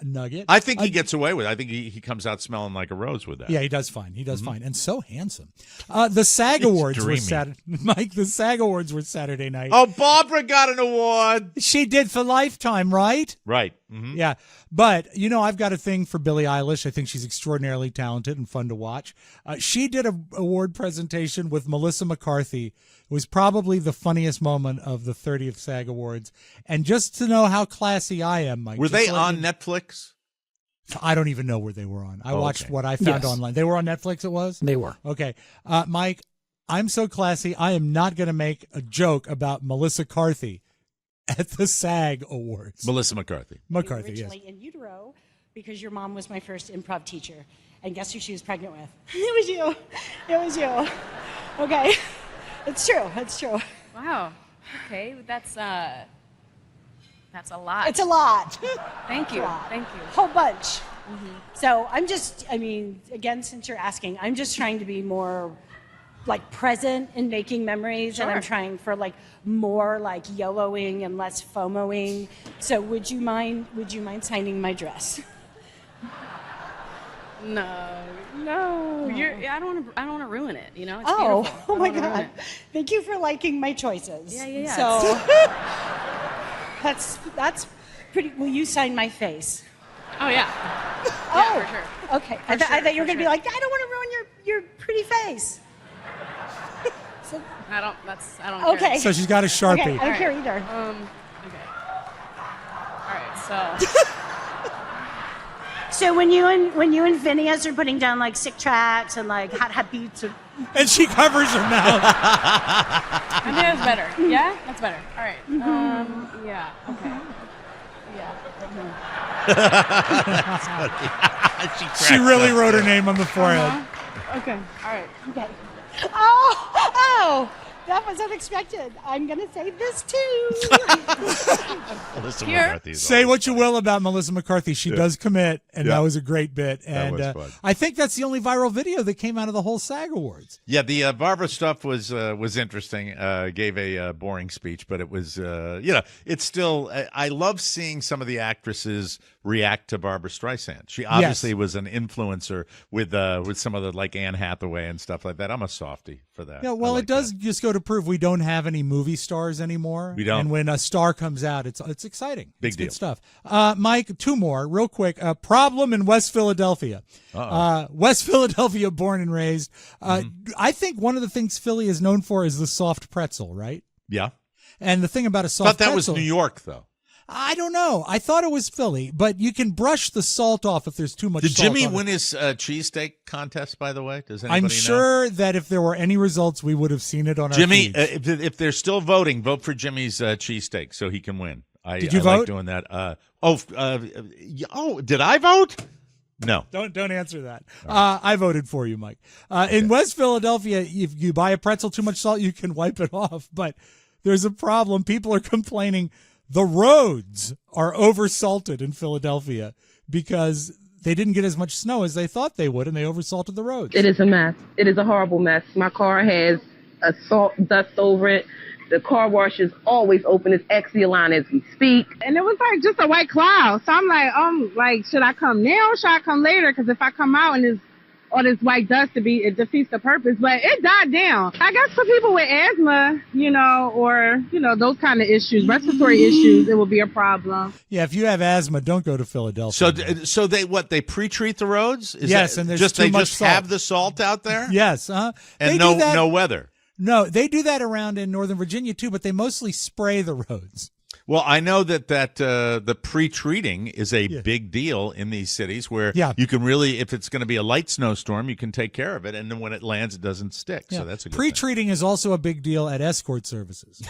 nugget. I think he gets away with it. I think he comes out smelling like a rose with that. Yeah, he does fine. He does fine, and so handsome. The SAG Awards were Saturday. Mike, the SAG Awards were Saturday night. Oh, Barbara got an award. She did for Lifetime, right? Right. Mm-hmm. Yeah, but I've got a thing for Billie Eilish. I think she's extraordinarily talented and fun to watch. She did an award presentation with Melissa McCarthy. It was probably the funniest moment of the 30th SAG Awards. And just to know how classy I am, Mike. Were they on Netflix? I don't even know where they were on. I watched what I found online. They were on Netflix, it was? They were. Okay. Mike, I'm so classy, I am not going to make a joke about Melissa McCarthy at the SAG Awards. Melissa McCarthy. McCarthy, yes. Originally in utero, because your mom was my first improv teacher. And guess who she was pregnant with? It was you. It was you. Okay. It's true. It's true. Wow. Okay, that's a lot. It's a lot. Thank you. Thank you. Whole bunch. So again, since you're asking, I'm just trying to be more present in making memories, and I'm trying for more YOLOing and less FOMOing. So would you mind signing my dress? No. I don't want to ruin it. It's Oh beautiful. my God! Thank you for liking my choices. Yeah. So that's pretty. Will you sign my face? Oh yeah. For sure. Okay. I thought you were gonna be like, I don't want to ruin your pretty face. I don't care. Okay. So she's got a Sharpie. Okay, I don't care either. Okay. All right. So So when you and Phineas are putting down like sick tracks and like hot beats, and she covers her mouth. I think that's better. Yeah, that's better. All right. Yeah. Okay. Yeah. She really wrote her name on the forehead. Okay. All right. okay. Oh, that was unexpected. I'm gonna say this too. Melissa Here. McCarthy is Say always what you will about Melissa McCarthy. She does commit, and that was a great bit. And was fun. I think that's the only viral video that came out of the whole SAG Awards. Yeah, the Barbara stuff was interesting. Gave a boring speech, but it was it's still. I love seeing some of the actresses react to Barbara Streisand. She obviously was an influencer with some of the like Anne Hathaway and stuff like that. I'm a softie for that. Yeah, well, like it does just go to prove we don't have any movie stars anymore. We don't. And when a star comes out, it's exciting. Big It's deal. Good stuff. Mike, two more real quick. Problem in West Philadelphia. West Philadelphia, born and raised. I think one of the things Philly is known for is the soft pretzel, right? Yeah. And the thing about a soft Thought that pretzel, was New York, though. I don't know. I thought it was Philly, but you can brush the salt off if there's too much Did salt Jimmy on it. win his cheesesteak contest, by the way? Does anybody I'm know? sure that if there were any results, we would have seen it on Jimmy, our feeds. if they're still voting, vote for Jimmy's cheesesteak so he can win. Did you I vote? like doing that. Did I vote? No. Don't answer that. I voted for you, Mike. In West Philadelphia, if you buy a pretzel too much salt, you can wipe it off. But there's a problem. People are complaining the roads are oversalted in Philadelphia because they didn't get as much snow as they thought they would, and they oversalted the roads. It is a mess. It is a horrible mess. My car has a salt dust over it. The car wash is always open. It's exit line as we speak. And it was like just a white cloud. So I'm like, should I come now or should I come later? Because if I come out and there's all this white dust, it defeats the purpose. But it died down. I guess for people with asthma, or those kind of issues, respiratory issues, it will be a problem. Yeah, if you have asthma, don't go to Philadelphia. So they pre-treat the roads? Yes, and there's too much salt. Have the salt out there? Yes, and they do that. no weather. No, they do that around in Northern Virginia too, but they mostly spray the roads. Well, I know that the pre-treating is a big deal in these cities where you can really, if it's going to be a light snowstorm, you can take care of it, and then when it lands, it doesn't stick. Yeah. So that's a good Pre-treating is also a big deal at escort services.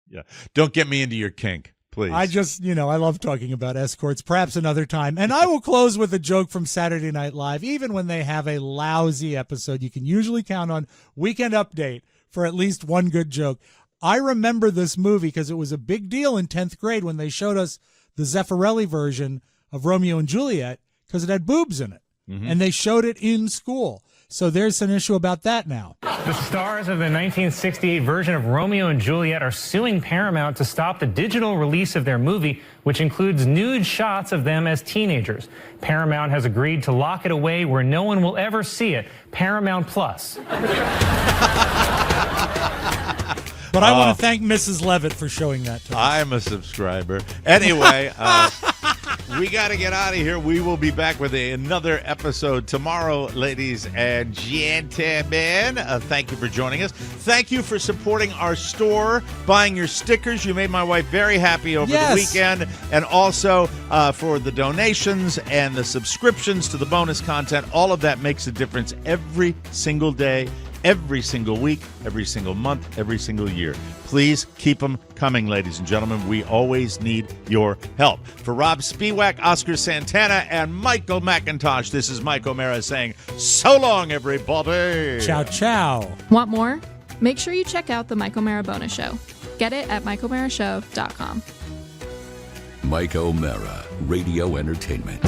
Yeah, don't get me into your kink, please. I just, I love talking about escorts, perhaps another time. And I will close with a joke from Saturday Night Live. Even when they have a lousy episode, you can usually count on Weekend Update for at least one good joke. I remember this movie because it was a big deal in 10th grade when they showed us the Zeffirelli version of Romeo and Juliet because it had boobs in it. Mm-hmm. And they showed it in school. So there's an issue about that now. The stars of the 1968 version of Romeo and Juliet are suing Paramount to stop the digital release of their movie, which includes nude shots of them as teenagers. Paramount has agreed to lock it away where no one will ever see it. Paramount Plus. But I want to thank Mrs. Levitt for showing that to us. I'm a subscriber. Anyway, we got to get out of here. We will be back with another episode tomorrow, ladies and gentlemen. Thank you for joining us. Thank you for supporting our store, buying your stickers. You made my wife very happy over the weekend. And also for the donations and the subscriptions to the bonus content. All of that makes a difference every single day, every single week, every single month, every single year. Please keep them coming, ladies and gentlemen. We always need your help. For Rob Spiewak, Oscar Santana, and Michael McIntosh, this is Mike O'Mara saying so long, everybody. Ciao, ciao. Want more? Make sure you check out the Mike O'Mara Bonus Show. Get it at MikeO'MaraShow.com. Mike O'Mara, Radio Entertainment.